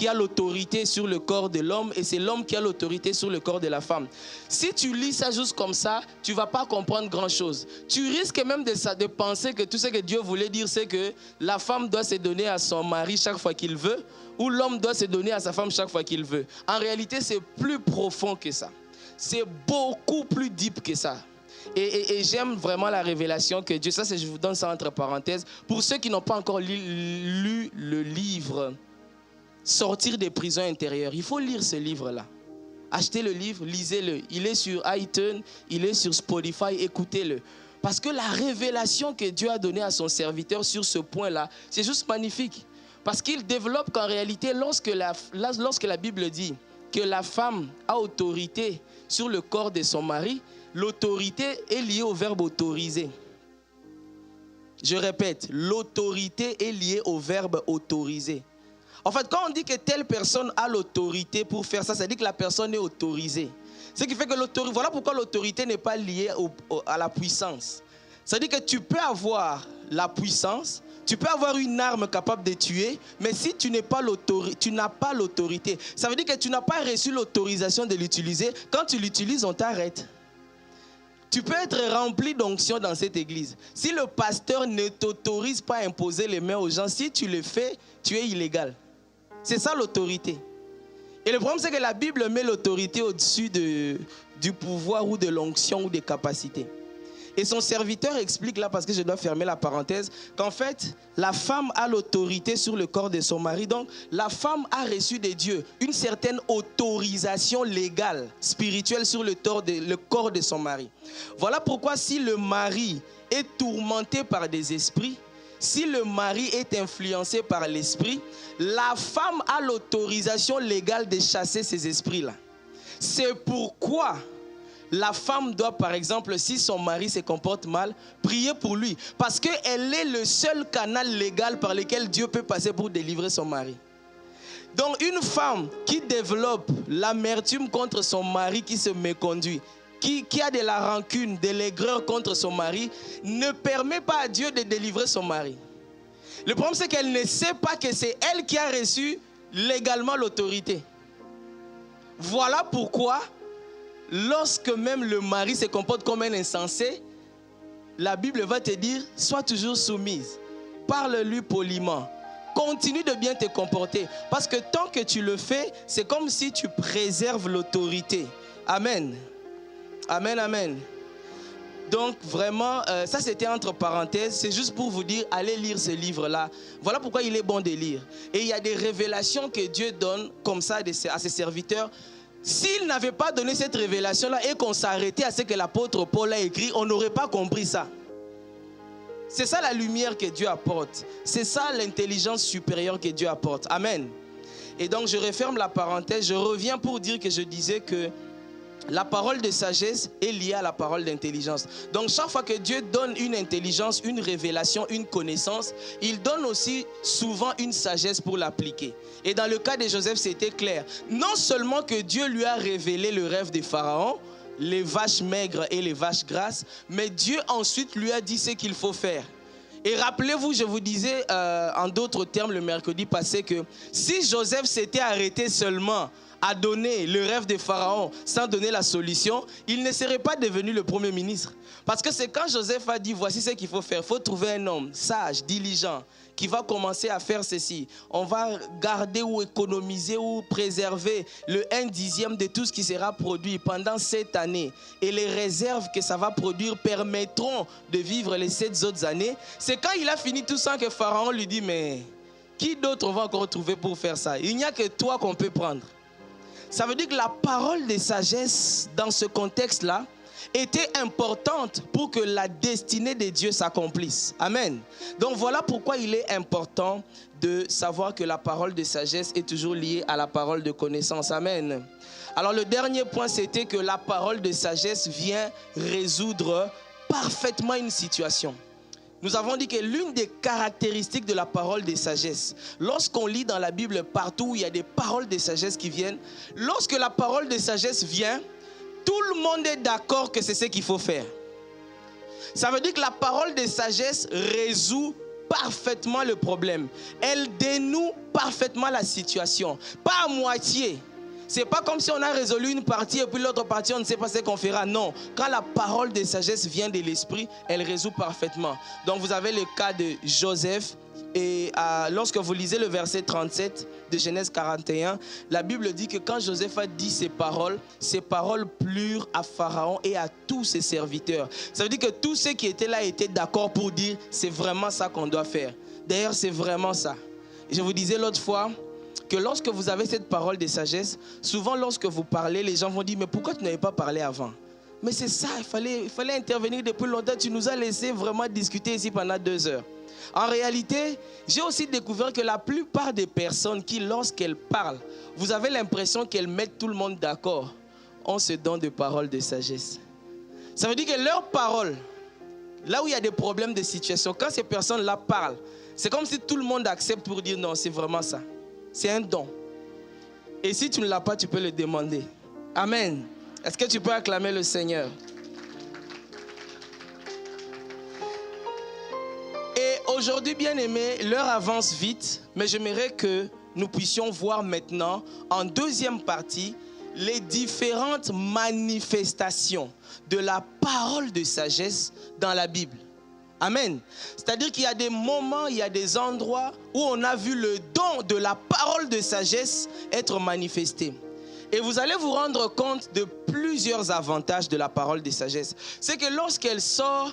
a l'autorité sur le corps de l'homme et c'est l'homme qui a l'autorité sur le corps de la femme. Si tu lis ça juste comme ça, tu ne vas pas comprendre grand chose. Tu risques même de penser que tout ce que Dieu voulait dire, c'est que la femme doit se donner à son mari chaque fois qu'il veut ou l'homme doit se donner à sa femme chaque fois qu'il veut. En réalité, c'est plus profond que ça. C'est beaucoup plus deep que ça. Et j'aime vraiment la révélation que Dieu, ça je vous donne ça entre parenthèses, pour ceux qui n'ont pas encore lu le livre Sortir des prisons intérieures, il faut lire ce livre-là. Achetez le livre, lisez-le. Il est sur iTunes, il est sur Spotify, écoutez-le. Parce que la révélation que Dieu a donnée à son serviteur sur ce point-là, c'est juste magnifique. Parce qu'il développe qu'en réalité, lorsque la Bible dit que la femme a autorité sur le corps de son mari, l'autorité est liée au verbe autoriser. Je répète, l'autorité est liée au verbe autoriser. En fait, quand on dit que telle personne a l'autorité pour faire ça, ça dit que la personne est autorisée. Ce qui fait que l'autorité, voilà pourquoi l'autorité n'est pas liée à la puissance. Ça dit que tu peux avoir la puissance, Tu peux avoir une arme capable de tuer, mais si tu n'as pas l'autorité, ça veut dire que tu n'as pas reçu l'autorisation de l'utiliser. Quand tu l'utilises, on t'arrête. Tu peux être rempli d'onction dans cette église. Si le pasteur ne t'autorise pas à imposer les mains aux gens, si tu le fais, tu es illégal. C'est ça l'autorité. Et le problème, c'est que la Bible met l'autorité au-dessus du pouvoir ou de l'onction ou des capacités. Et son serviteur explique là, parce que je dois fermer la parenthèse, qu'en fait, la femme a l'autorité sur le corps de son mari. Donc, la femme a reçu de Dieu une certaine autorisation légale, spirituelle sur le corps de son mari. Voilà pourquoi si le mari est tourmenté par des esprits, si le mari est influencé par l'esprit, la femme a l'autorisation légale de chasser ces esprits-là. C'est pourquoi la femme doit, par exemple, si son mari se comporte mal, prier pour lui. Parce qu'elle est le seul canal légal par lequel Dieu peut passer pour délivrer son mari. Donc une femme qui développe l'amertume contre son mari qui se méconduit, qui a de la rancune, de l'aigreur contre son mari, ne permet pas à Dieu de délivrer son mari. Le problème, c'est qu'elle ne sait pas que c'est elle qui a reçu légalement l'autorité. Voilà pourquoi, lorsque même le mari se comporte comme un insensé, la Bible va te dire, sois toujours soumise, parle-lui poliment, continue de bien te comporter. Parce que tant que tu le fais, c'est comme si tu préserves l'autorité. Amen. Amen, amen. Donc vraiment, ça c'était entre parenthèses, c'est juste pour vous dire, allez lire ce livre-là. Voilà pourquoi il est bon de lire. Et il y a des révélations que Dieu donne comme ça à ses serviteurs. S'il n'avait pas donné cette révélation-là et qu'on s'arrêtait à ce que l'apôtre Paul a écrit, on n'aurait pas compris ça. C'est ça la lumière que Dieu apporte. C'est ça l'intelligence supérieure que Dieu apporte. Amen. Et donc je referme la parenthèse, je reviens pour dire que je disais que la parole de sagesse est liée à la parole d'intelligence. Donc chaque fois que Dieu donne une intelligence, une révélation, une connaissance, il donne aussi souvent une sagesse pour l'appliquer. Et dans le cas de Joseph, c'était clair. Non seulement que Dieu lui a révélé le rêve de Pharaon, les vaches maigres et les vaches grasses, mais Dieu ensuite lui a dit ce qu'il faut faire. Et rappelez-vous, je vous disais en d'autres termes le mercredi passé que si Joseph s'était arrêté seulement à donner le rêve de Pharaon sans donner la solution, il ne serait pas devenu le premier ministre. Parce que c'est quand Joseph a dit, voici ce qu'il faut faire. Il faut trouver un homme sage, diligent, qui va commencer à faire ceci. On va garder ou économiser ou préserver le 1/10 de tout ce qui sera produit pendant 7 années. Et les réserves que ça va produire permettront de vivre les 7 autres années. C'est quand il a fini tout ça que Pharaon lui dit, mais qui d'autre on va encore trouver pour faire ça? Il n'y a que toi qu'on peut prendre. Ça veut dire que la parole de sagesse dans ce contexte-là était importante pour que la destinée de Dieu s'accomplisse. Amen. Donc voilà pourquoi il est important de savoir que la parole de sagesse est toujours liée à la parole de connaissance. Amen. Alors le dernier point, c'était que la parole de sagesse vient résoudre parfaitement une situation. Nous avons dit que l'une des caractéristiques de la parole de sagesse, lorsqu'on lit dans la Bible partout où il y a des paroles de sagesse qui viennent, lorsque la parole de sagesse vient, tout le monde est d'accord que c'est ce qu'il faut faire. Ça veut dire que la parole de sagesse résout parfaitement le problème. Elle dénoue parfaitement la situation, pas à moitié. C'est pas comme si on a résolu une partie et puis l'autre partie, on ne sait pas ce qu'on fera. Non, quand la parole de sagesse vient de l'esprit, elle résout parfaitement. Donc vous avez le cas de Joseph. Et lorsque vous lisez le verset 37 de Genèse 41, la Bible dit que quand Joseph a dit ces paroles plurent à Pharaon et à tous ses serviteurs. Ça veut dire que tous ceux qui étaient là étaient d'accord pour dire c'est vraiment ça qu'on doit faire. D'ailleurs, c'est vraiment ça. Et je vous disais l'autre fois que lorsque vous avez cette parole de sagesse, souvent lorsque vous parlez, les gens vont dire mais pourquoi tu n'avais pas parlé avant? Mais c'est ça, il fallait intervenir depuis longtemps. Tu nous as laissé vraiment discuter ici pendant 2 heures. En réalité, j'ai aussi découvert que la plupart des personnes qui, lorsqu'elles parlent, vous avez l'impression qu'elles mettent tout le monde d'accord, ont ce don de parole de sagesse. Ça veut dire que leurs paroles, là où il y a des problèmes de situation, quand ces personnes-là parlent, c'est comme si tout le monde accepte pour dire non, c'est vraiment ça. C'est un don. Et si tu ne l'as pas, tu peux le demander. Amen. Est-ce que tu peux acclamer le Seigneur? Et aujourd'hui, bien aimé, l'heure avance vite, mais j'aimerais que nous puissions voir maintenant, en deuxième partie, les différentes manifestations de la parole de sagesse dans la Bible. Amen. C'est-à-dire qu'il y a des moments, il y a des endroits où on a vu le don de la parole de sagesse être manifesté. Et vous allez vous rendre compte de plusieurs avantages de la parole de sagesse. C'est que lorsqu'elle sort,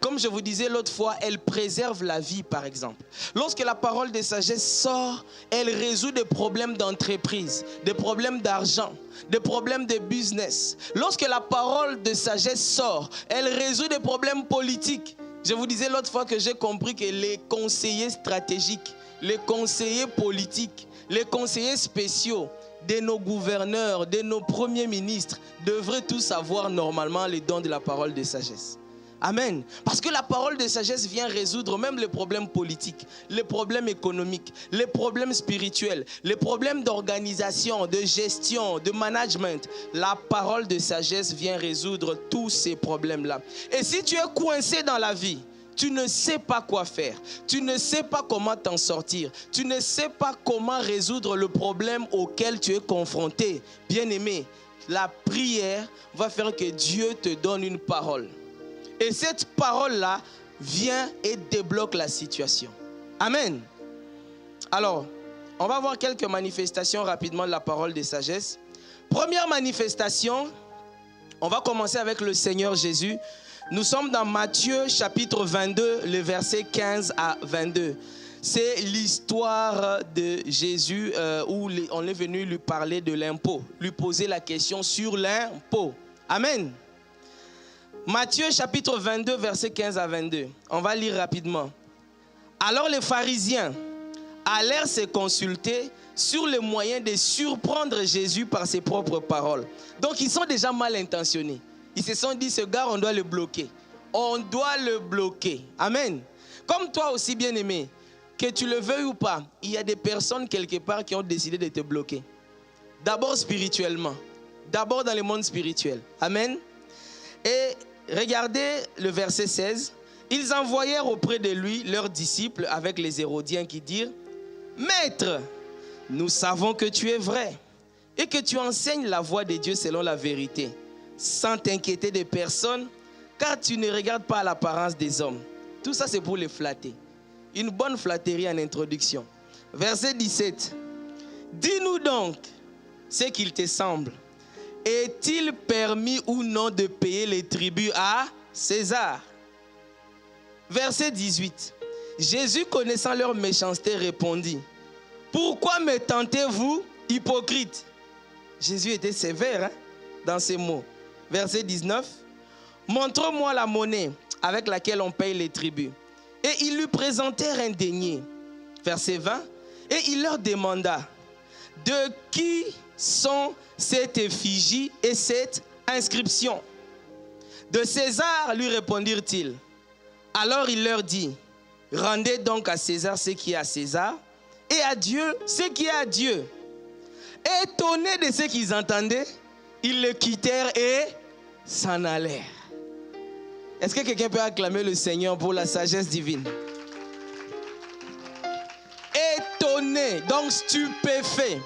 comme je vous disais l'autre fois, elle préserve la vie, par exemple. Lorsque la parole de sagesse sort, elle résout des problèmes d'entreprise, des problèmes d'argent, des problèmes de business. Lorsque la parole de sagesse sort, elle résout des problèmes politiques. Je vous disais l'autre fois que j'ai compris que les conseillers stratégiques, les conseillers politiques, les conseillers spéciaux de nos gouverneurs, de nos premiers ministres devraient tous avoir normalement les dons de la parole de sagesse. Amen. Parce que la parole de sagesse vient résoudre même les problèmes politiques, les problèmes économiques, les problèmes spirituels, les problèmes d'organisation, de gestion, de management. La parole de sagesse vient résoudre tous ces problèmes-là. Et si tu es coincé dans la vie, tu ne sais pas quoi faire, tu ne sais pas comment t'en sortir, tu ne sais pas comment résoudre le problème auquel tu es confronté, bien-aimé, la prière va faire que Dieu te donne une parole. Et cette parole-là vient et débloque la situation. Amen. Alors, on va voir quelques manifestations rapidement de la parole de sagesse. Première manifestation, on va commencer avec le Seigneur Jésus. Nous sommes dans Matthieu chapitre 22, le verset 15 à 22. C'est l'histoire de Jésus où on est venu lui parler de l'impôt, lui poser la question sur l'impôt. Amen. Matthieu chapitre 22, verset 15 à 22. On va lire rapidement. Alors les pharisiens allèrent se consulter sur les moyens de surprendre Jésus par ses propres paroles. Donc ils sont déjà mal intentionnés. Ils se sont dit, ce gars, on doit le bloquer. On doit le bloquer. Amen. Comme toi aussi, bien-aimé, que tu le veuilles ou pas, il y a des personnes quelque part qui ont décidé de te bloquer. D'abord spirituellement. D'abord dans le monde spirituel. Amen. Et regardez le verset 16. Ils envoyèrent auprès de lui leurs disciples avec les Hérodiens qui dirent, « Maître, nous savons que tu es vrai et que tu enseignes la voie de Dieu selon la vérité, sans t'inquiéter de personne, car tu ne regardes pas l'apparence des hommes. » Tout ça, c'est pour les flatter. Une bonne flatterie en introduction. Verset 17. « Dis-nous donc ce qu'il te semble. Est-il permis ou non de payer les tributs à César? » Verset 18. Jésus, connaissant leur méchanceté, répondit, « Pourquoi me tentez-vous, hypocrite ?» Jésus était sévère dans ses mots. Verset 19. « Montre-moi la monnaie avec laquelle on paye les tributs. » Et ils lui présentèrent un denier. Verset 20. Et il leur demanda, « De qui sont cette effigie et cette inscription? » De César, lui répondirent-ils. Alors il leur dit, « Rendez donc à César ce qui est à César, et à Dieu ce qui est à Dieu. » Étonnés de ce qu'ils entendaient, ils le quittèrent et s'en allèrent. Est-ce que quelqu'un peut acclamer le Seigneur pour la sagesse divine? Étonnés, donc stupéfaits.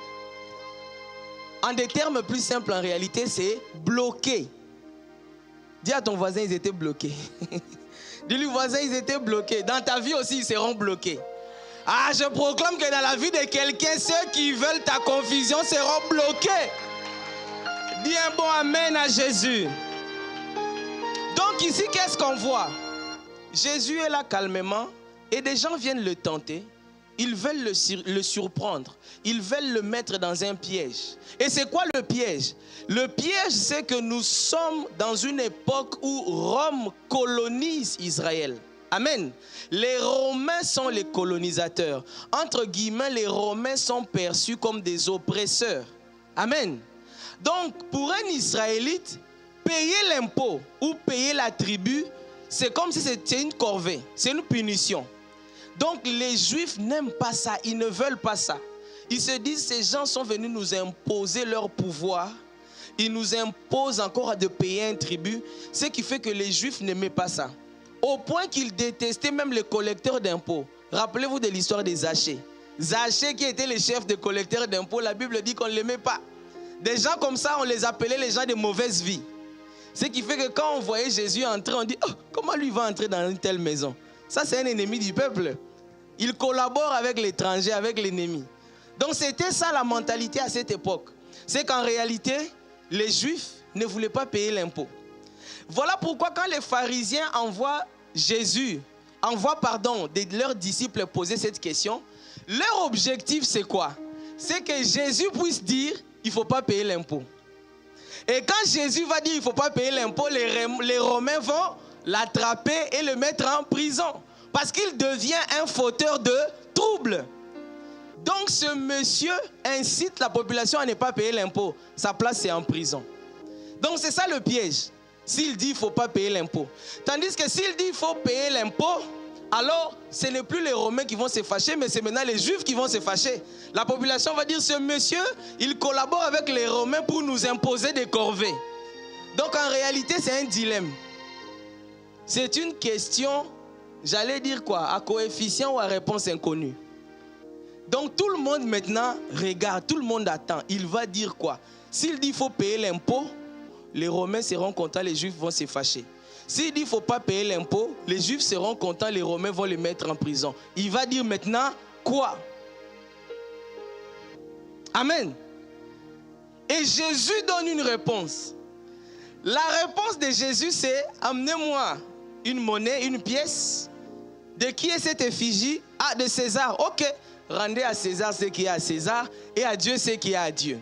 En des termes plus simples, en réalité, c'est bloqué. Dis à ton voisin, ils étaient bloqués. Dis-lui, voisin, ils étaient bloqués. Dans ta vie aussi, ils seront bloqués. Ah, je proclame que dans la vie de quelqu'un, ceux qui veulent ta confusion seront bloqués. Dis un bon amen à Jésus. Donc ici, qu'est-ce qu'on voit? Jésus est là calmement et des gens viennent le tenter. Ils veulent le surprendre. Ils veulent le mettre dans un piège. Et c'est quoi le piège? Le piège, c'est que nous sommes dans une époque où Rome colonise Israël. Amen. Les Romains sont les colonisateurs. Entre guillemets, les Romains sont perçus comme des oppresseurs. Amen. Donc, pour un Israélite, payer l'impôt ou payer la tribu, c'est comme si c'était une corvée. C'est une punition. Donc les Juifs n'aiment pas ça, ils ne veulent pas ça. Ils se disent, ces gens sont venus nous imposer leur pouvoir. Ils nous imposent encore de payer un tribut, ce qui fait que les Juifs n'aimaient pas ça. au point qu'il détestait même les collecteurs d'impôts. Rappelez-vous de l'histoire des Zachée. Zachée qui était le chef des collecteurs d'impôts, la Bible dit qu'on ne l'aimait pas. Des gens comme ça, on les appelait les gens de mauvaise vie. Ce qui fait que quand on voyait Jésus entrer, on dit, oh, comment lui va entrer dans une telle maison? Ça, c'est un ennemi du peuple. Il collabore avec l'étranger, avec l'ennemi. Donc, c'était ça la mentalité à cette époque. C'est qu'en réalité, les Juifs ne voulaient pas payer l'impôt. Voilà pourquoi quand les pharisiens envoient leurs disciples poser cette question, leur objectif c'est quoi? C'est que Jésus puisse dire, il ne faut pas payer l'impôt. Et quand Jésus va dire, il ne faut pas payer l'impôt, les Romains vont l'attraper et le mettre en prison. Parce qu'il devient un fauteur de troubles. Donc ce monsieur incite la population à ne pas payer l'impôt. Sa place c'est en prison. Donc c'est ça le piège. S'il dit qu'il ne faut pas payer l'impôt. Tandis que s'il dit qu'il faut payer l'impôt, alors ce n'est plus les Romains qui vont se fâcher, mais c'est maintenant les Juifs qui vont se fâcher. La population va dire, ce monsieur, il collabore avec les Romains pour nous imposer des corvées. Donc en réalité, c'est un dilemme. C'est une question, j'allais dire quoi, à coefficient ou à réponse inconnue. Donc tout le monde maintenant regarde, tout le monde attend. Il va dire quoi? S'il dit qu'il faut payer l'impôt, les Romains seront contents, les Juifs vont se fâcher. S'il dit qu'il ne faut pas payer l'impôt, les Juifs seront contents, les Romains vont les mettre en prison. Il va dire maintenant quoi? Amen. Et Jésus donne une réponse. La réponse de Jésus c'est, amenez-moi une monnaie, une pièce. De qui est cette effigie? Ah, de César. Ok, rendez à César ce qui est à César et à Dieu ce qui est à Dieu.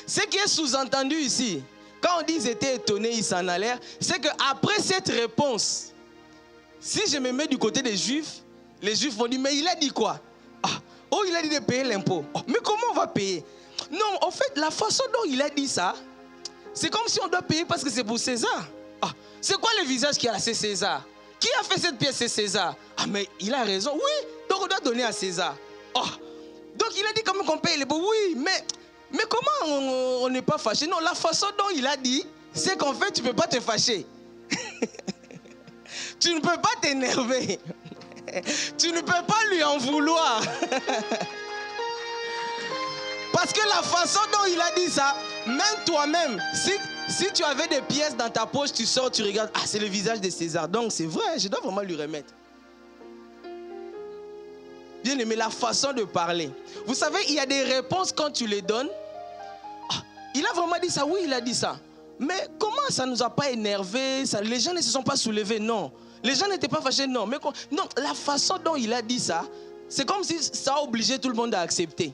Ce qui est sous-entendu ici, quand on dit ils étaient étonnés, ils s'en allèrent, c'est qu'après cette réponse, si je me mets du côté des Juifs, les Juifs vont dire, mais il a dit quoi? Oh, il a dit de payer l'impôt. Oh, mais comment on va payer? Non, en fait, la façon dont il a dit ça, c'est comme si on doit payer parce que c'est pour César. C'est quoi le visage qu'il y a là? C'est César. Qui a fait cette pièce? C'est César. Ah, mais il a raison. Oui, donc on doit donner à César. Donc il a dit quand même qu'on paye l'impôt. Oui, mais comment on n'est pas fâché? Non, la façon dont il a dit, c'est qu'en fait, tu ne peux pas te fâcher. Tu ne peux pas t'énerver. Tu ne peux pas lui en vouloir. Parce que la façon dont il a dit ça, même toi-même, si tu avais des pièces dans ta poche, tu sors, tu regardes, ah, c'est le visage de César. Donc c'est vrai, je dois vraiment lui remettre. Bien aimé, la façon de parler. Vous savez, il y a des réponses quand tu les donnes. Il a vraiment dit ça, oui, il a dit ça. Mais comment ça ne nous a pas énervés? Les gens ne se sont pas soulevés, non. Les gens n'étaient pas fâchés, non. Non, la façon dont il a dit ça, c'est comme si ça a obligé tout le monde à accepter.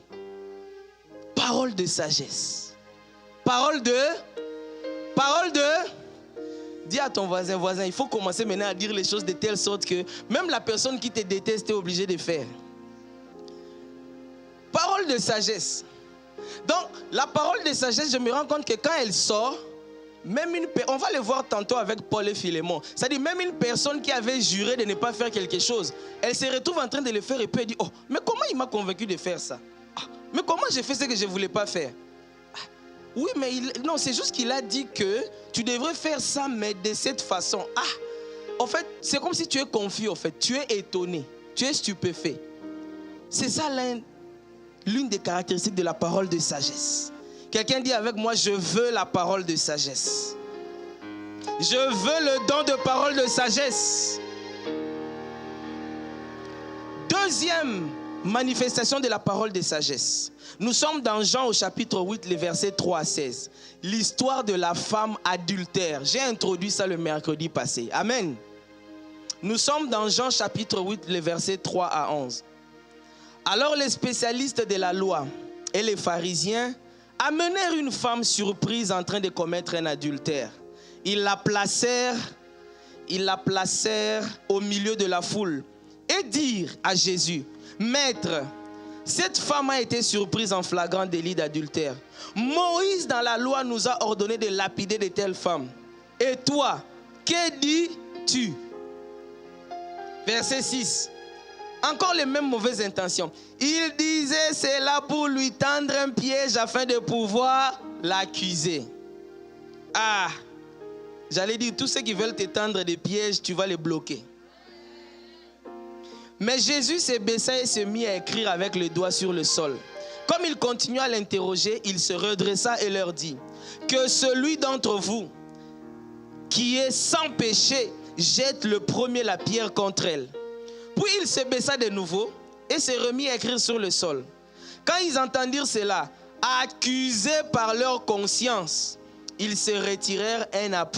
Parole de sagesse. Parole de... Dis à ton voisin, il faut commencer maintenant à dire les choses de telle sorte que même la personne qui te déteste est obligée de faire. Parole de sagesse. Donc, la parole de sagesse, je me rends compte que quand elle sort, même on va le voir tantôt avec Paul et Philémon. C'est-à-dire, même une personne qui avait juré de ne pas faire quelque chose, elle se retrouve en train de le faire et puis elle dit, oh, mais comment il m'a convaincu de faire ça? Mais comment j'ai fait ce que je ne voulais pas faire? Oui, mais non, c'est juste qu'il a dit que tu devrais faire ça, mais de cette façon. En fait, c'est comme si tu es confus, en fait. Tu es étonné, tu es stupéfait. C'est ça l'une des caractéristiques de la parole de sagesse. Quelqu'un dit avec moi, je veux la parole de sagesse. Je veux le don de parole de sagesse. Deuxième manifestation de la parole de sagesse. Nous sommes dans Jean au chapitre 8, les versets 3 à 16. L'histoire de la femme adultère. J'ai introduit ça le mercredi passé. Amen. Nous sommes dans Jean chapitre 8, les versets 3 à 11. Alors les spécialistes de la loi et les pharisiens amenèrent une femme surprise en train de commettre un adultère. Ils la placèrent au milieu de la foule et dirent à Jésus, Maître, cette femme a été surprise en flagrant délit d'adultère. Moïse dans la loi nous a ordonné de lapider de telles femmes. Et toi, que dis-tu? Verset 6. Encore les mêmes mauvaises intentions. Il disait cela pour lui tendre un piège afin de pouvoir l'accuser. J'allais dire, tous ceux qui veulent t'étendre des pièges, tu vas les bloquer. Mais Jésus se baissa et se mit à écrire avec le doigt sur le sol. Comme il continua à l'interroger, il se redressa et leur dit, que celui d'entre vous qui est sans péché jette le premier la pierre contre elle. Puis il se baissa de nouveau et se remit à écrire sur le sol. Quand ils entendirent cela, accusés par leur conscience, ils se retirèrent un à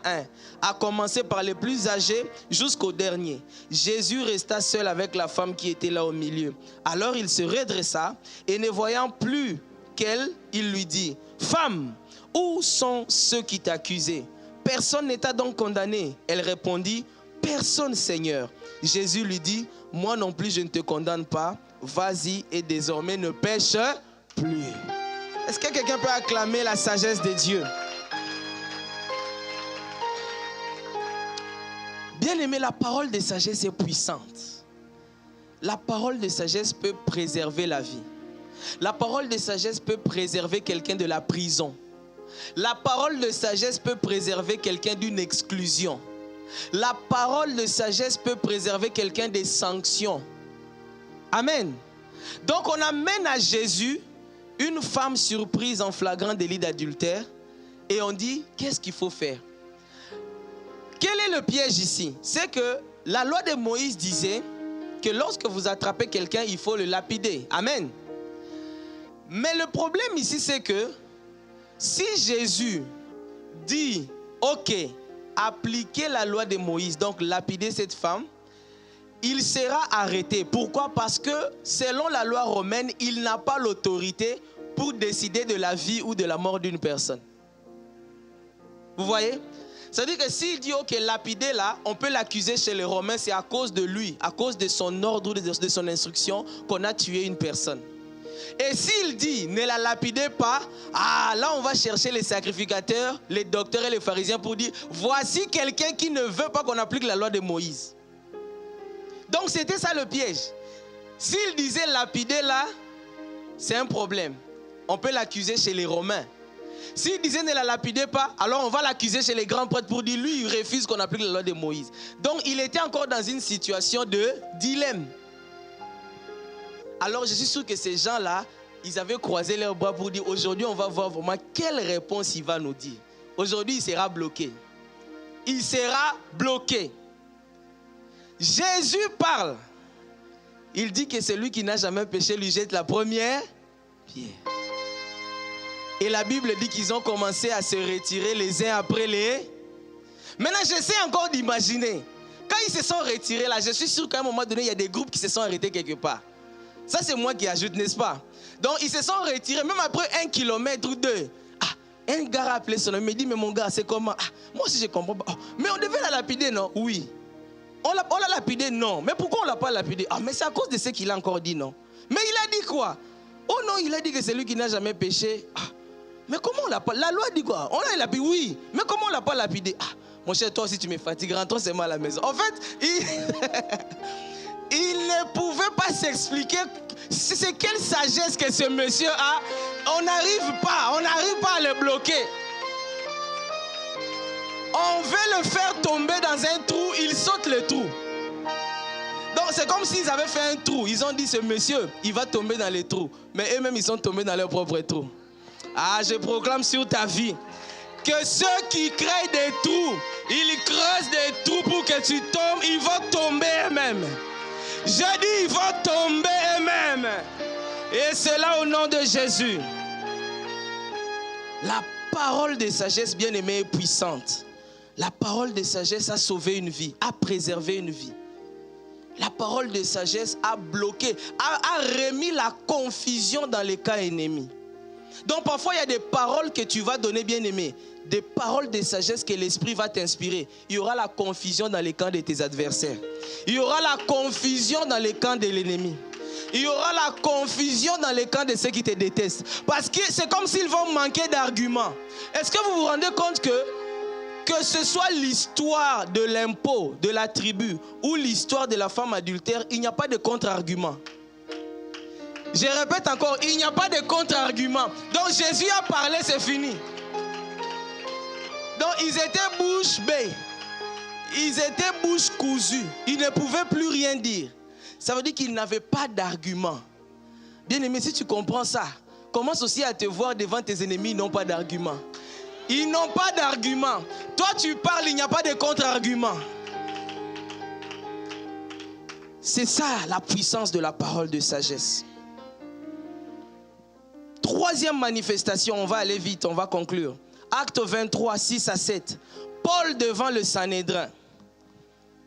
un, à commencer par les plus âgés jusqu'au dernier. Jésus resta seul avec la femme qui était là au milieu. Alors il se redressa et ne voyant plus qu'elle, il lui dit, « Femme, où sont ceux qui t'accusaient? Personne n'est donc condamné. » Elle répondit, « Personne, Seigneur. » Jésus lui dit, « Moi non plus je ne te condamne pas. Vas-y et désormais ne pêche plus. » Est-ce que quelqu'un peut acclamer la sagesse de Dieu? Bien-aimé, la parole de sagesse est puissante. La parole de sagesse peut préserver la vie. La parole de sagesse peut préserver quelqu'un de la prison. La parole de sagesse peut préserver quelqu'un d'une exclusion. La parole de sagesse peut préserver quelqu'un des sanctions. Amen. Donc on amène à Jésus une femme surprise en flagrant délit d'adultère et on dit, qu'est-ce qu'il faut faire? Quel est le piège ici? C'est que la loi de Moïse disait que lorsque vous attrapez quelqu'un, il faut le lapider. Amen. Mais le problème ici, c'est que si Jésus dit, ok, appliquez la loi de Moïse, donc lapider cette femme, il sera arrêté. Pourquoi? Parce que selon la loi romaine, il n'a pas l'autorité pour décider de la vie ou de la mort d'une personne. Vous voyez? C'est-à-dire que s'il dit, ok, lapider là, on peut l'accuser chez les Romains, c'est à cause de lui, à cause de son ordre ou de son instruction qu'on a tué une personne. Et s'il dit, ne la lapidez pas, ah, là on va chercher les sacrificateurs, les docteurs et les pharisiens pour dire, voici quelqu'un qui ne veut pas qu'on applique la loi de Moïse. Donc c'était ça le piège. S'il disait lapider là, c'est un problème. On peut l'accuser chez les Romains. S'il disait ne la lapidez pas, alors on va l'accuser chez les grands prêtres pour dire lui il refuse qu'on applique la loi de Moïse. Donc il était encore dans une situation de dilemme. Alors je suis sûr que ces gens-là, ils avaient croisé leurs bras pour dire aujourd'hui on va voir vraiment quelle réponse il va nous dire. Aujourd'hui il sera bloqué. Il sera bloqué. Jésus parle. Il dit que celui qui n'a jamais péché lui jette la première pierre. Et la Bible dit qu'ils ont commencé à se retirer les uns après les... Maintenant, j'essaie encore d'imaginer. Quand ils se sont retirés là, je suis sûr qu'à un moment donné, il y a des groupes qui se sont arrêtés quelque part. Ça, c'est moi qui ajoute, n'est-ce pas? Donc, ils se sont retirés, même après 1 kilomètre ou 2. Ah, un gars a appelé son ami, il me dit, mais mon gars, c'est comment? Ah, moi aussi, je comprends pas. Oh, mais on devait la lapider, non? Oui. On l'a lapidé, non. Mais pourquoi on ne l'a pas lapidé? Ah, mais c'est à cause de ce qu'il a encore dit, non? Mais il a dit quoi? Oh non, il a dit que c'est lui qui n'a jamais péché. Ah, mais comment on l'a pas? La loi dit quoi? On l'a lapidé, oui. Mais comment on ne l'a pas lapidé? Ah, mon cher, toi aussi tu me fatigues, rentrons seulement à la maison. En fait, il ne pouvait pas s'expliquer c'est quelle sagesse que ce monsieur a. On n'arrive pas à le bloquer. On veut le faire tomber dans un trou, il saute le trou. Donc c'est comme s'ils avaient fait un trou. Ils ont dit ce monsieur, il va tomber dans les trous. Mais eux-mêmes, ils sont tombés dans leur propre trou. Ah, je proclame sur ta vie que ceux qui créent des trous, ils creusent des trous pour que tu tombes, ils vont tomber eux-mêmes. Je dis, ils vont tomber eux-mêmes. Et cela au nom de Jésus. La parole de sagesse, bien-aimée, est puissante. La parole de sagesse a sauvé une vie, a préservé une vie. La parole de sagesse a bloqué, a remis la confusion dans les cas ennemis. Donc parfois il y a des paroles que tu vas donner, bien-aimé, des paroles de sagesse que l'esprit va t'inspirer. Il y aura la confusion dans les camps de tes adversaires. Il y aura la confusion dans les camps de l'ennemi. Il y aura la confusion dans les camps de ceux qui te détestent. Parce que c'est comme s'ils vont manquer d'arguments. Est-ce que vous vous rendez compte que ce soit l'histoire de l'impôt, de la tribu, ou l'histoire de la femme adultère, il n'y a pas de contre-argument. Je répète encore, il n'y a pas de contre-argument. Donc Jésus a parlé, c'est fini. Donc ils étaient bouche bée. Ils étaient bouche cousue. Ils ne pouvaient plus rien dire. Ça veut dire qu'ils n'avaient pas d'argument. Bien aimé, si tu comprends ça, commence aussi à te voir devant tes ennemis, ils n'ont pas d'argument. Ils n'ont pas d'argument. Toi tu parles, il n'y a pas de contre-argument. C'est ça la puissance de la parole de sagesse. Troisième manifestation, on va aller vite, on va conclure. Acte 23, 6 à 7. Paul devant le Sanhédrin.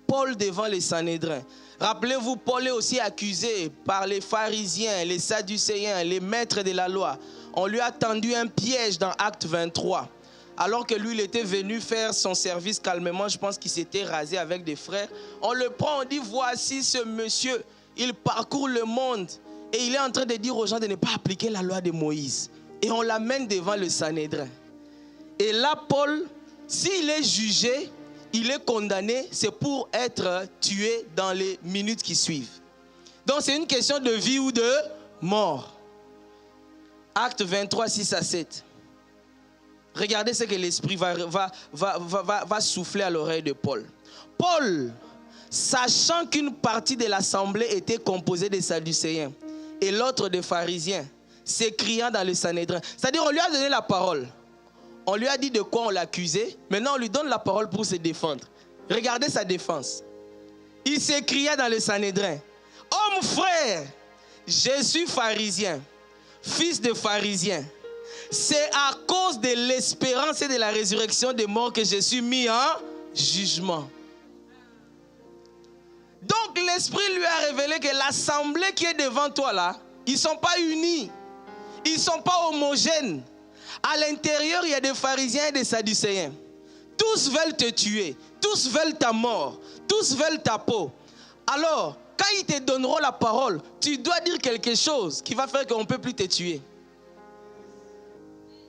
Paul devant le Sanhédrin. Rappelez-vous, Paul est aussi accusé par les pharisiens, les sadducéens, les maîtres de la loi. On lui a tendu un piège dans Acte 23. Alors que lui, il était venu faire son service calmement, je pense qu'il s'était rasé avec des frères. On le prend, on dit, voici ce monsieur, il parcourt le monde et il est en train de dire aux gens de ne pas appliquer la loi de Moïse. Et on l'amène devant le Sanhédrin. Et là, Paul, s'il est jugé, il est condamné, c'est pour être tué dans les minutes qui suivent. Donc c'est une question de vie ou de mort. Acte 23, 6 à 7. Regardez ce que l'Esprit va souffler à l'oreille de Paul. Paul, sachant qu'une partie de l'assemblée était composée des Sadducéens et l'autre des pharisiens, s'écriant dans le Sanhédrin. C'est-à-dire on lui a donné la parole. On lui a dit de quoi on l'accusait. Maintenant on lui donne la parole pour se défendre. Regardez sa défense. Il s'écria dans le Sanhédrin. « Homme frère, je suis pharisien, fils de pharisien. C'est à cause de l'espérance et de la résurrection des morts que je suis mis en jugement. » Donc l'Esprit lui a révélé que l'assemblée qui est devant toi là, ils ne sont pas unis. Ils ne sont pas homogènes. À l'intérieur, il y a des pharisiens et des sadducéens. Tous veulent te tuer. Tous veulent ta mort. Tous veulent ta peau. Alors, quand ils te donneront la parole, tu dois dire quelque chose qui va faire qu'on ne peut plus te tuer.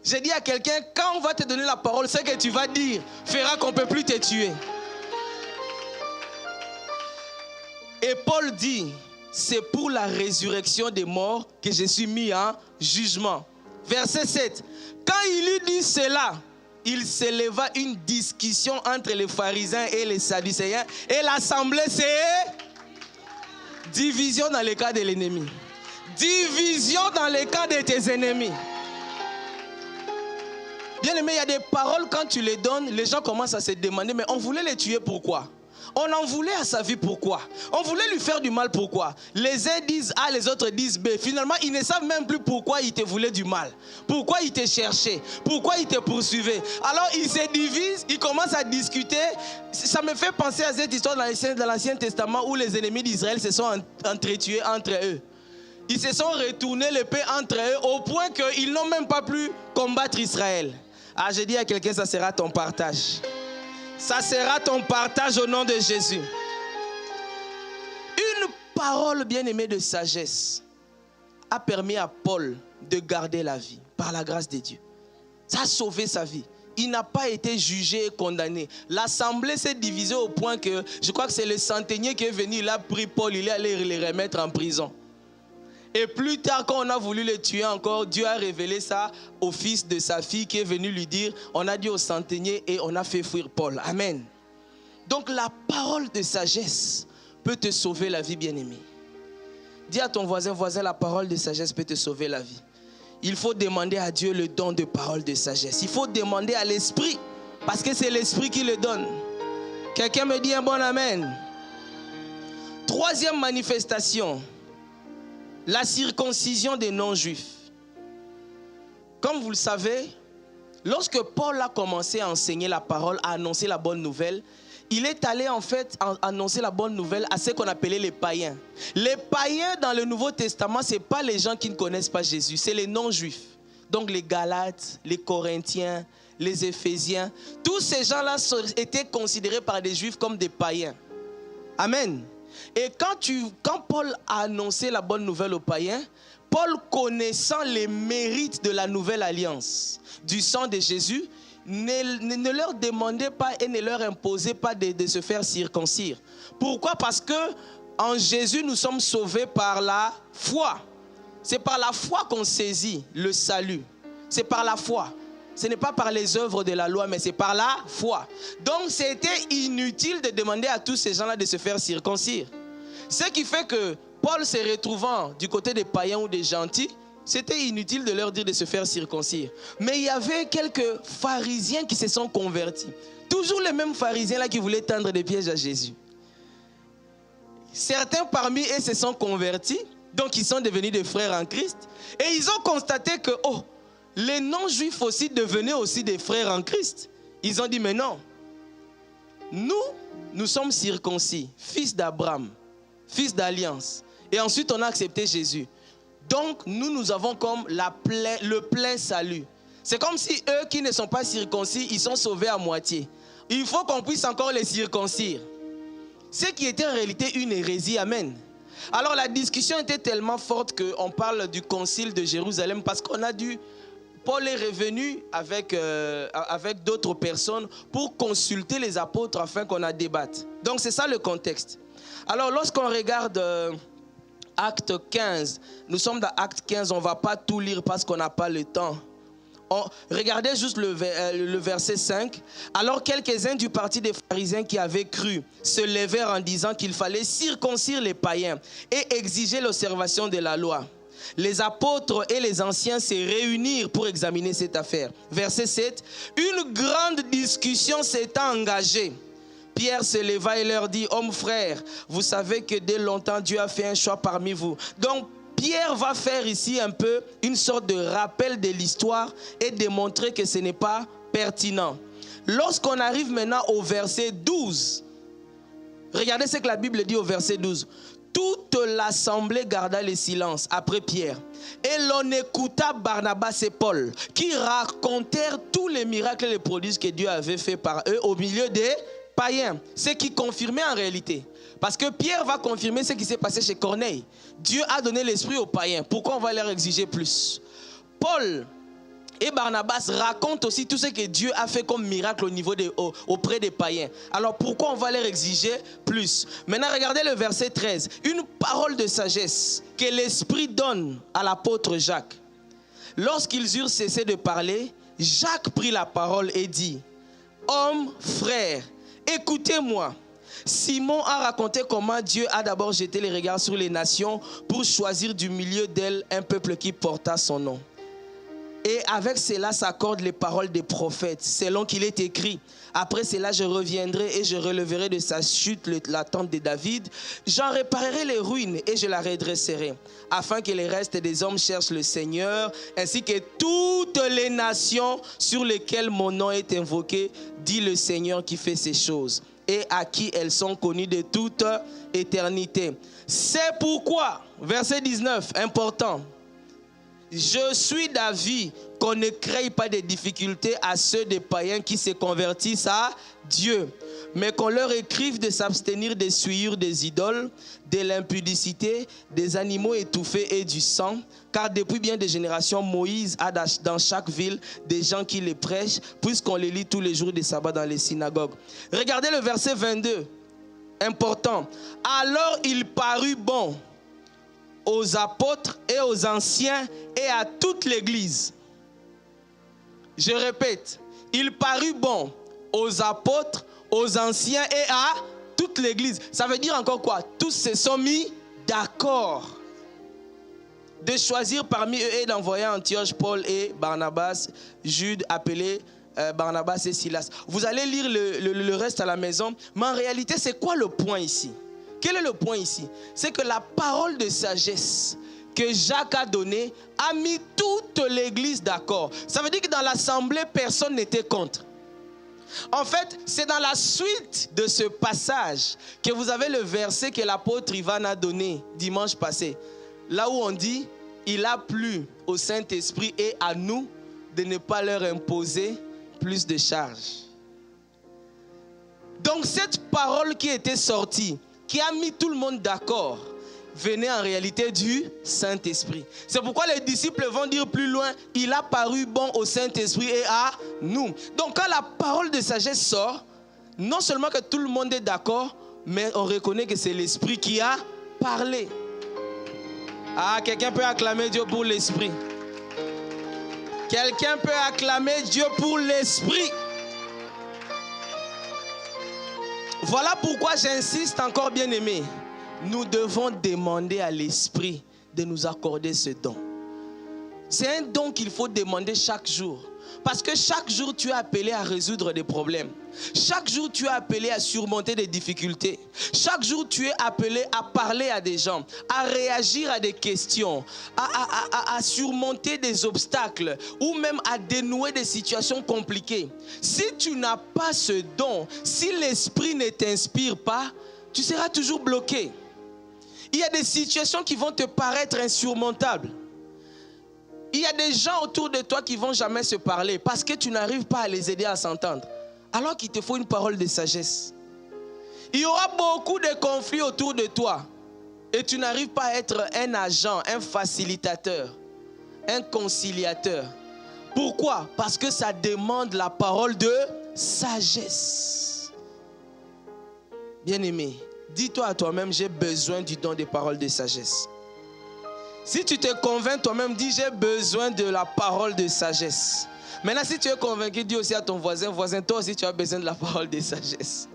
J'ai dit à quelqu'un, quand on va te donner la parole, ce que tu vas dire fera qu'on ne peut plus te tuer. Et Paul dit, c'est pour la résurrection des morts que je suis mis en jugement. Verset 7. Quand il lui dit cela, il s'éleva une discussion entre les pharisiens et les sadducéens. Et l'assemblée, c'est division dans le cas de l'ennemi. Division dans le cas de tes ennemis. Bien aimé, il y a des paroles, quand tu les donnes, les gens commencent à se demander, mais on voulait les tuer pourquoi? On en voulait à sa vie pourquoi? On voulait lui faire du mal pourquoi? Les uns disent A, les autres disent B. Finalement, ils ne savent même plus pourquoi ils te voulaient du mal. Pourquoi ils te cherchaient? Pourquoi ils te poursuivaient? Alors ils se divisent, ils commencent à discuter. Ça me fait penser à cette histoire dans l'Ancien Testament où les ennemis d'Israël se sont entretués entre eux. Ils se sont retournés l'épée entre eux au point qu'ils n'ont même pas pu combattre Israël. Ah, j'ai dit à quelqu'un, ça sera ton partage. Ça sera ton partage au nom de Jésus. Une parole bien-aimée de sagesse a permis à Paul de garder la vie par la grâce de Dieu. Ça a sauvé sa vie. Il n'a pas été jugé et condamné. L'assemblée s'est divisée au point que, je crois que c'est le centenier qui est venu, il a pris Paul, il est allé les remettre en prison. Et plus tard, quand on a voulu le tuer encore, Dieu a révélé ça au fils de sa fille qui est venu lui dire, on a dit au centenier et on a fait fuir Paul. Amen. Donc la parole de sagesse peut te sauver la vie, bien-aimé. Dis à ton voisin, la parole de sagesse peut te sauver la vie. Il faut demander à Dieu le don de parole de sagesse. Il faut demander à l'Esprit, parce que c'est l'Esprit qui le donne. Quelqu'un me dit un bon amen. Troisième manifestation. La circoncision des non-juifs. Comme vous le savez, lorsque Paul a commencé à enseigner la parole, à annoncer la bonne nouvelle, il est allé en fait annoncer la bonne nouvelle à ce qu'on appelait les païens. Les païens dans le Nouveau Testament, ce n'est pas les gens qui ne connaissent pas Jésus, c'est les non-juifs. Donc les Galates, les Corinthiens, les Éphésiens, tous ces gens-là étaient considérés par des juifs comme des païens. Amen. Et quand Paul a annoncé la bonne nouvelle aux païens, Paul, connaissant les mérites de la nouvelle alliance, du sang de Jésus, ne leur demandait pas et ne leur imposait pas de se faire circoncire. Pourquoi? Parce que en Jésus, nous sommes sauvés par la foi. C'est par la foi qu'on saisit le salut. C'est par la foi. ce n'est pas par les œuvres de la loi, mais c'est par la foi. Donc c'était inutile de demander à tous ces gens-là de se faire circoncire. Ce qui fait que Paul se retrouvant du côté des païens ou des gentils, c'était inutile de leur dire de se faire circoncire. Mais il y avait quelques pharisiens qui se sont convertis. Toujours les mêmes pharisiens là qui voulaient tendre des pièges à Jésus. Certains parmi eux se sont convertis, donc ils sont devenus des frères en Christ. Et ils ont constaté que, oh, les non-juifs aussi devenaient aussi des frères en Christ. Ils ont dit, mais non, nous sommes circoncis, fils d'Abraham, fils d'alliance. Et ensuite, on a accepté Jésus. Donc, nous avons comme le plein salut. C'est comme si eux qui ne sont pas circoncis, ils sont sauvés à moitié. Il faut qu'on puisse encore les circoncire. Ce qui était en réalité une hérésie, amen. Alors la discussion était tellement forte qu'on parle du concile de Jérusalem parce qu'on a dû... Paul est revenu avec d'autres personnes pour consulter les apôtres afin qu'on a débattu. Donc c'est ça le contexte. Alors lorsqu'on regarde Acte 15, nous sommes dans Acte 15, on ne va pas tout lire parce qu'on n'a pas le temps. Regardez juste le verset 5. Alors quelques-uns du parti des pharisiens qui avaient cru se levèrent en disant qu'il fallait circoncire les païens et exiger l'observation de la loi. Les apôtres et les anciens se réunirent pour examiner cette affaire. Verset 7. Une grande discussion s'est engagée. Pierre se leva et leur dit, hommes frères, vous savez que dès longtemps Dieu a fait un choix parmi vous. Donc Pierre va faire ici un peu une sorte de rappel de l'histoire et démontrer que ce n'est pas pertinent. Lorsqu'on arrive maintenant au verset 12, regardez ce que la Bible dit au verset 12. Toute l'assemblée garda le silence après Pierre. Et l'on écouta Barnabas et Paul qui racontèrent tous les miracles et les prodiges que Dieu avait fait par eux au milieu des païens. Ce qui confirmait en réalité. Parce que Pierre va confirmer ce qui s'est passé chez Corneille. Dieu a donné l'esprit aux païens. Pourquoi on va leur exiger plus? Paul et Barnabas racontent aussi tout ce que Dieu a fait comme miracle auprès des païens. Alors pourquoi on va leur exiger plus? Maintenant regardez le verset 13. Une parole de sagesse que l'Esprit donne à l'apôtre Jacques. Lorsqu'ils eurent cessé de parler, Jacques prit la parole et dit, hommes, frères, écoutez-moi. Simon a raconté comment Dieu a d'abord jeté les regards sur les nations pour choisir du milieu d'elles un peuple qui porta son nom. Et avec cela s'accordent les paroles des prophètes, selon qu'il est écrit. Après cela, je reviendrai et je relèverai de sa chute la tente de David. J'en réparerai les ruines et je la redresserai, afin que les restes des hommes cherchent le Seigneur, ainsi que toutes les nations sur lesquelles mon nom est invoqué, dit le Seigneur qui fait ces choses, et à qui elles sont connues de toute éternité. C'est pourquoi, verset 19, important, je suis d'avis qu'on ne crée pas de difficultés à ceux des païens qui se convertissent à Dieu, mais qu'on leur écrive de s'abstenir des souillures des idoles, de l'impudicité, des animaux étouffés et du sang, car depuis bien des générations, Moïse a dans chaque ville des gens qui les prêchent, puisqu'on les lit tous les jours des sabbats dans les synagogues. Regardez le verset 22, important. Alors il parut bon aux apôtres et aux anciens et à toute l'église. Je répète, il parut bon aux apôtres, aux anciens et à toute l'église. Ça veut dire encore quoi? Tous se sont mis d'accord de choisir parmi eux et d'envoyer à Antioche Paul et Barnabas, Jude appelé Barnabas et Silas. Vous allez lire le reste à la maison, mais en réalité c'est quoi le point ici? Quel est le point ici? C'est que la parole de sagesse que Jacques a donnée a mis toute l'église d'accord. Ça veut dire que dans l'assemblée, personne n'était contre. En fait, c'est dans la suite de ce passage que vous avez le verset que l'apôtre Ivan a donné dimanche passé. Là où on dit, il a plu au Saint-Esprit et à nous de ne pas leur imposer plus de charges. Donc cette parole qui était sortie, qui a mis tout le monde d'accord, venait en réalité du Saint-Esprit. C'est pourquoi les disciples vont dire plus loin, il a paru bon au Saint-Esprit et à nous. Donc quand la parole de sagesse sort, non seulement que tout le monde est d'accord, mais on reconnaît que c'est l'Esprit qui a parlé. Ah, quelqu'un peut acclamer Dieu pour l'Esprit. Quelqu'un peut acclamer Dieu pour l'esprit. Voilà pourquoi j'insiste encore, bien-aimé. Nous devons demander à l'esprit de nous accorder ce don. C'est un don qu'il faut demander chaque jour. Parce que chaque jour, tu es appelé à résoudre des problèmes. Chaque jour, tu es appelé à surmonter des difficultés. Chaque jour, tu es appelé à parler à des gens, à réagir à des questions, à surmonter des obstacles ou même à dénouer des situations compliquées. Si tu n'as pas ce don, si l'esprit ne t'inspire pas, tu seras toujours bloqué. Il y a des situations qui vont te paraître insurmontables. Il y a des gens autour de toi qui ne vont jamais se parler parce que tu n'arrives pas à les aider à s'entendre. Alors qu'il te faut une parole de sagesse. Il y aura beaucoup de conflits autour de toi et tu n'arrives pas à être un agent, un facilitateur, un conciliateur. Pourquoi? Parce que ça demande la parole de sagesse. Bien-aimé, dis-toi à toi-même, j'ai besoin du don des paroles de sagesse. Si tu te convaincs toi-même, dis j'ai besoin de la parole de sagesse. Maintenant, si tu es convaincu, dis aussi à ton voisin, toi aussi tu as besoin de la parole de sagesse.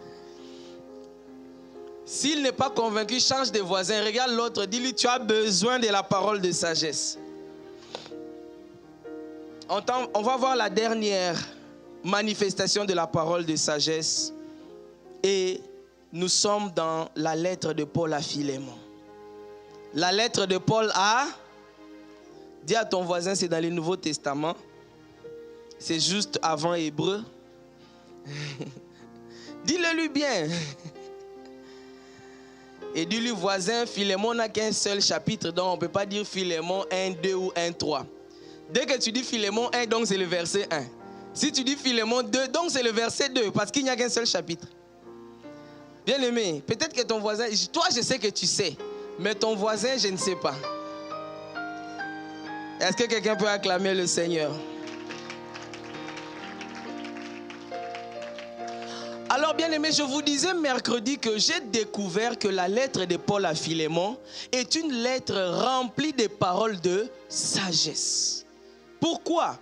S'il n'est pas convaincu, change de voisin, regarde l'autre, dis-lui tu as besoin de la parole de sagesse. On va voir la dernière manifestation de la parole de sagesse. Et nous sommes dans la lettre de Paul à Philémon. La lettre de Paul à... Dis à ton voisin, c'est dans le Nouveau Testament. C'est juste avant Hébreu. Dis-le lui bien. Et dis-lui, voisin, Philémon n'a qu'un seul chapitre, donc on ne peut pas dire Philémon 1, 2 ou 1, 3. Dès que tu dis Philémon 1, donc c'est le verset 1. Si tu dis Philémon 2, donc c'est le verset 2, parce qu'il n'y a qu'un seul chapitre. Bien aimé, peut-être que ton voisin, toi je sais que tu sais. Mais ton voisin, je ne sais pas. Est-ce que quelqu'un peut acclamer le Seigneur? Alors, bien aimé, je vous disais mercredi que j'ai découvert que la lettre de Paul à Philémon est une lettre remplie de paroles de sagesse. Pourquoi?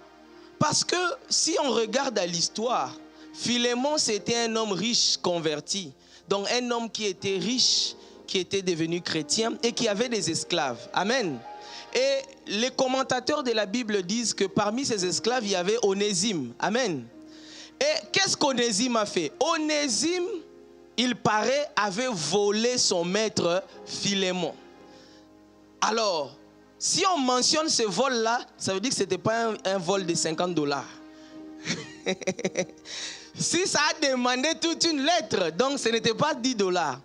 Parce que si on regarde à l'histoire, Philémon c'était un homme riche converti. Donc un homme qui était riche, qui était devenu chrétien et qui avait des esclaves. Amen. Et les commentateurs de la Bible disent que parmi ces esclaves, il y avait Onésime. Amen. Et qu'est-ce qu'Onésime a fait? Onésime, il paraît, avait volé son maître Philémon. Alors, si on mentionne ce vol-là, ça veut dire que ce n'était pas un vol de $50. Si ça a demandé toute une lettre, donc ce n'était pas $10.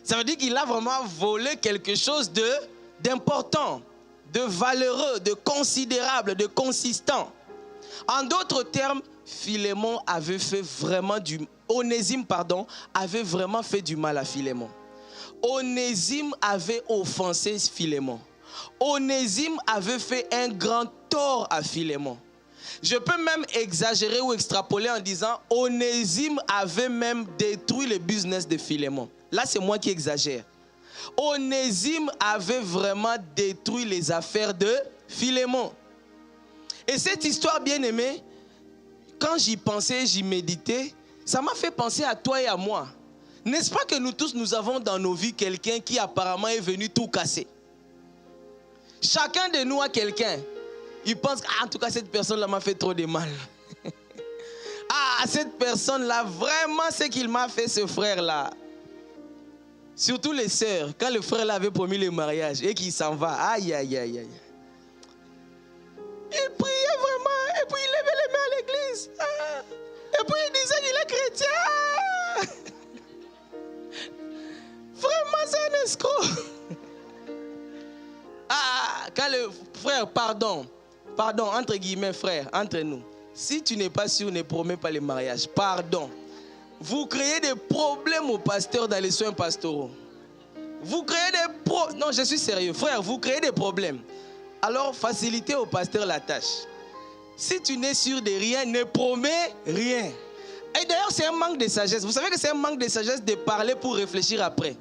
Ça veut dire qu'il a vraiment volé quelque chose d'important, de valeureux, de considérable, de consistant. En d'autres termes, Philémon avait fait vraiment Onésime, avait vraiment fait du mal à Philémon. Onésime avait offensé Philémon. Onésime avait fait un grand tort à Philémon. Je peux même exagérer ou extrapoler en disant Onésime avait même détruit le business de Philémon. Là, c'est moi qui exagère. Onésime avait vraiment détruit les affaires de Philémon. Et cette histoire, bien aimée, quand j'y pensais, j'y méditais, ça m'a fait penser à toi et à moi. N'est-ce pas que nous tous, nous avons dans nos vies quelqu'un qui apparemment est venu tout casser? Chacun de nous a quelqu'un. Il pense en tout cas cette personne-là m'a fait trop de mal. Cette personne-là, vraiment ce qu'il m'a fait, ce frère-là. Surtout les sœurs, quand le frère avait promis le mariage et qu'il s'en va, aïe, aïe, aïe, aïe. Il priait vraiment, et puis il levait les mains à l'église. Et puis il disait qu'il est chrétien. Vraiment, c'est un escroc. Quand le frère, pardon, entre guillemets, frère, entre nous. Si tu n'es pas sûr, ne promets pas le mariage. Pardon. Vous créez des problèmes aux pasteurs dans les soins pastoraux. Vous créez des problèmes. Non, je suis sérieux. Frère, vous créez des problèmes. Alors, facilitez au pasteur la tâche. Si tu n'es sûr de rien, ne promets rien. Et d'ailleurs, c'est un manque de sagesse. Vous savez que c'est un manque de sagesse de parler pour réfléchir après.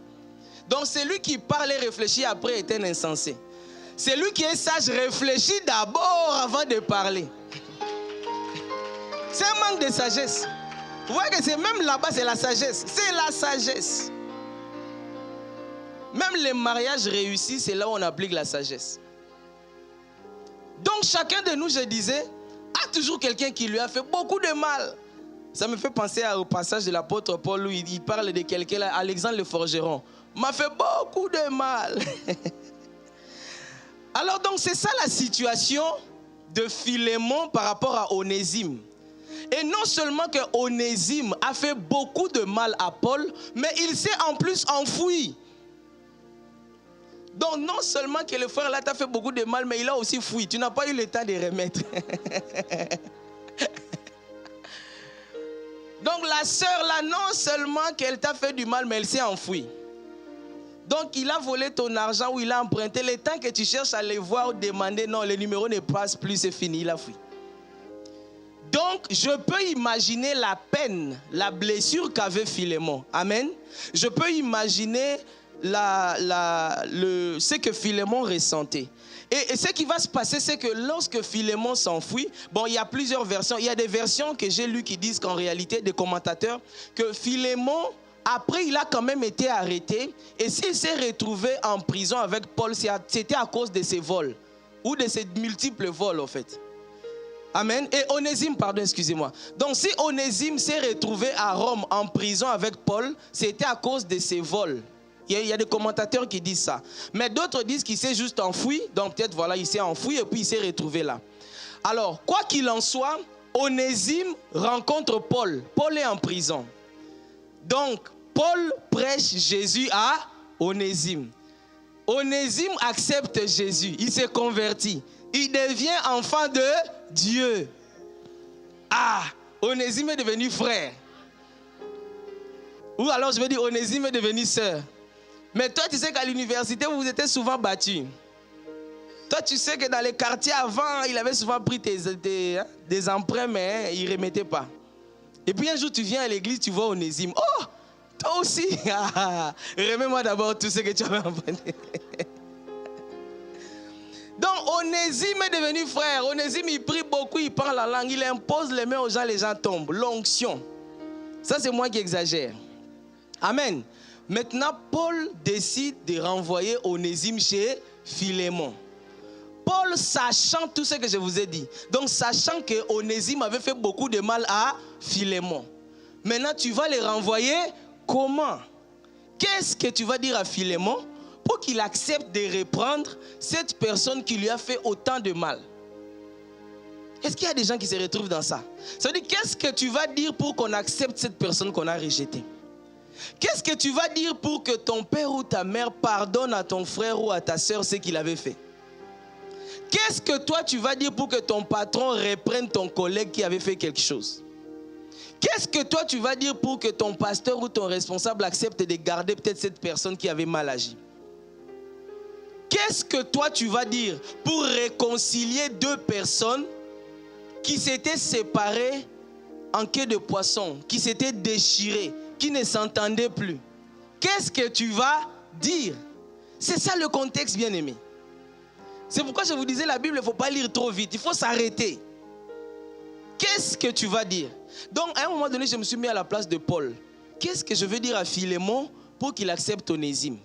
Donc, celui qui parle et réfléchit après est un insensé. Celui qui est sage réfléchit d'abord avant de parler. C'est un manque de sagesse. Vous voyez que c'est même là-bas, c'est la sagesse. C'est la sagesse. Même les mariages réussis, c'est là où on applique la sagesse. Donc chacun de nous, je disais, a toujours quelqu'un qui lui a fait beaucoup de mal. Ça me fait penser au passage de l'apôtre Paul où il parle de quelqu'un, Alexandre le forgeron. M'a fait beaucoup de mal. Alors donc c'est ça la situation de Philémon par rapport à Onésime. Et non seulement que Onésime a fait beaucoup de mal à Paul, mais il s'est en plus enfoui. Donc non seulement que le frère là t'a fait beaucoup de mal, mais il a aussi fui. Tu n'as pas eu le temps de remettre. Donc la sœur là, non seulement qu'elle t'a fait du mal, mais elle s'est enfouie. Donc il a volé ton argent ou il a emprunté. Le temps que tu cherches à les voir ou demander, non, le numéro ne passe plus, c'est fini, il a fui. Donc je peux imaginer la peine, la blessure qu'avait Philémon. Amen. Je peux imaginer ce que Philémon ressentait. Et ce qui va se passer, c'est que lorsque Philémon s'enfuit, bon, il y a plusieurs versions. Il y a des versions que j'ai lues qui disent qu'en réalité, des commentateurs, que Philémon, après, il a quand même été arrêté. Et s'il s'est retrouvé en prison avec Paul, c'était à cause de ses vols. Ou de ses multiples vols, en fait. Amen. Et Onésime, pardon, excusez-moi. Donc, si Onésime s'est retrouvé à Rome en prison avec Paul, c'était à cause de ses vols. Il y a des commentateurs qui disent ça. Mais d'autres disent qu'il s'est juste enfoui. Donc peut-être, voilà, il s'est enfoui et puis il s'est retrouvé là. Alors, quoi qu'il en soit, Onésime rencontre Paul. Paul est en prison. Donc, Paul prêche Jésus à Onésime. Onésime accepte Jésus. Il s'est converti. Il devient enfant de Dieu. Ah, Onésime est devenu frère. Ou alors je vais dire, Onésime est devenu sœur. Mais toi, tu sais qu'à l'université, vous vous étiez souvent battus. Toi, tu sais que dans les quartiers avant, il avait souvent pris des emprunts, mais il ne remettait pas. Et puis un jour, tu viens à l'église, tu vois Onésime. Oh, toi aussi. Remets-moi d'abord tout ce que tu avais emprunté. Donc, Onésime est devenu frère. Onésime, il prie beaucoup, il parle la langue, il impose les mains aux gens, les gens tombent. L'onction. Ça, c'est moi qui exagère. Amen. Maintenant, Paul décide de renvoyer Onésime chez Philémon. Paul, sachant tout ce que je vous ai dit, donc sachant que Onésime avait fait beaucoup de mal à Philémon. Maintenant, tu vas les renvoyer comment? Qu'est-ce que tu vas dire à Philémon pour qu'il accepte de reprendre cette personne qui lui a fait autant de mal? Est-ce qu'il y a des gens qui se retrouvent dans ça? Ça veut dire, qu'est-ce que tu vas dire pour qu'on accepte cette personne qu'on a rejetée? Qu'est-ce que tu vas dire pour que ton père ou ta mère pardonne à ton frère ou à ta soeur ce qu'il avait fait? Qu'est-ce que toi tu vas dire pour que ton patron reprenne ton collègue qui avait fait quelque chose? Qu'est-ce que toi tu vas dire pour que ton pasteur ou ton responsable accepte de garder peut-être cette personne qui avait mal agi? Qu'est-ce que toi tu vas dire pour réconcilier deux personnes qui s'étaient séparées en queue de poisson, qui s'étaient déchirées, qui ne s'entendaient plus? Qu'est-ce que tu vas dire? C'est ça le contexte, bien-aimé. C'est pourquoi je vous disais, la Bible, il ne faut pas lire trop vite, il faut s'arrêter. Qu'est-ce que tu vas dire? Donc, à un moment donné, je me suis mis à la place de Paul. Qu'est-ce que je veux dire à Philémon pour qu'il accepte Onésime?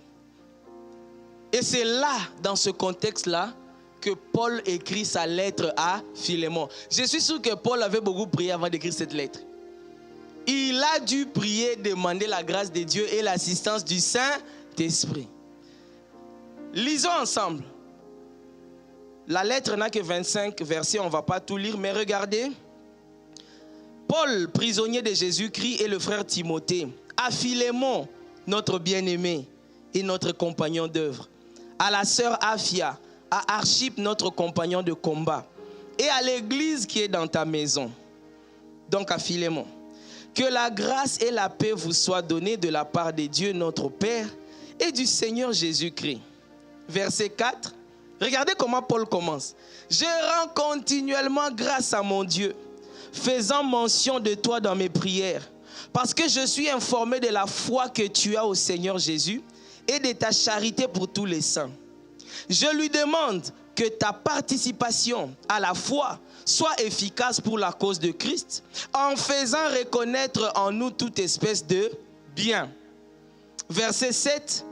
Et c'est là, dans ce contexte-là, que Paul écrit sa lettre à Philémon. Je suis sûr que Paul avait beaucoup prié avant d'écrire cette lettre. Il a dû prier, demander la grâce de Dieu et l'assistance du Saint-Esprit. Lisons ensemble. La lettre n'a que 25 versets, on ne va pas tout lire, mais regardez. Paul, prisonnier de Jésus-Christ, et le frère Timothée, à Philémon, notre bien-aimé et notre compagnon d'œuvre, à la sœur Aphia, à Archippe, notre compagnon de combat, et à l'église qui est dans ta maison. Donc à Philémon. Que la grâce et la paix vous soient données de la part de Dieu notre Père et du Seigneur Jésus-Christ. Verset 4. Regardez comment Paul commence. Je rends continuellement grâce à mon Dieu, faisant mention de toi dans mes prières, parce que je suis informé de la foi que tu as au Seigneur Jésus et de ta charité pour tous les saints. Je lui demande que ta participation à la foi soit efficace pour la cause de Christ, en faisant reconnaître en nous toute espèce de bien. Verset 7.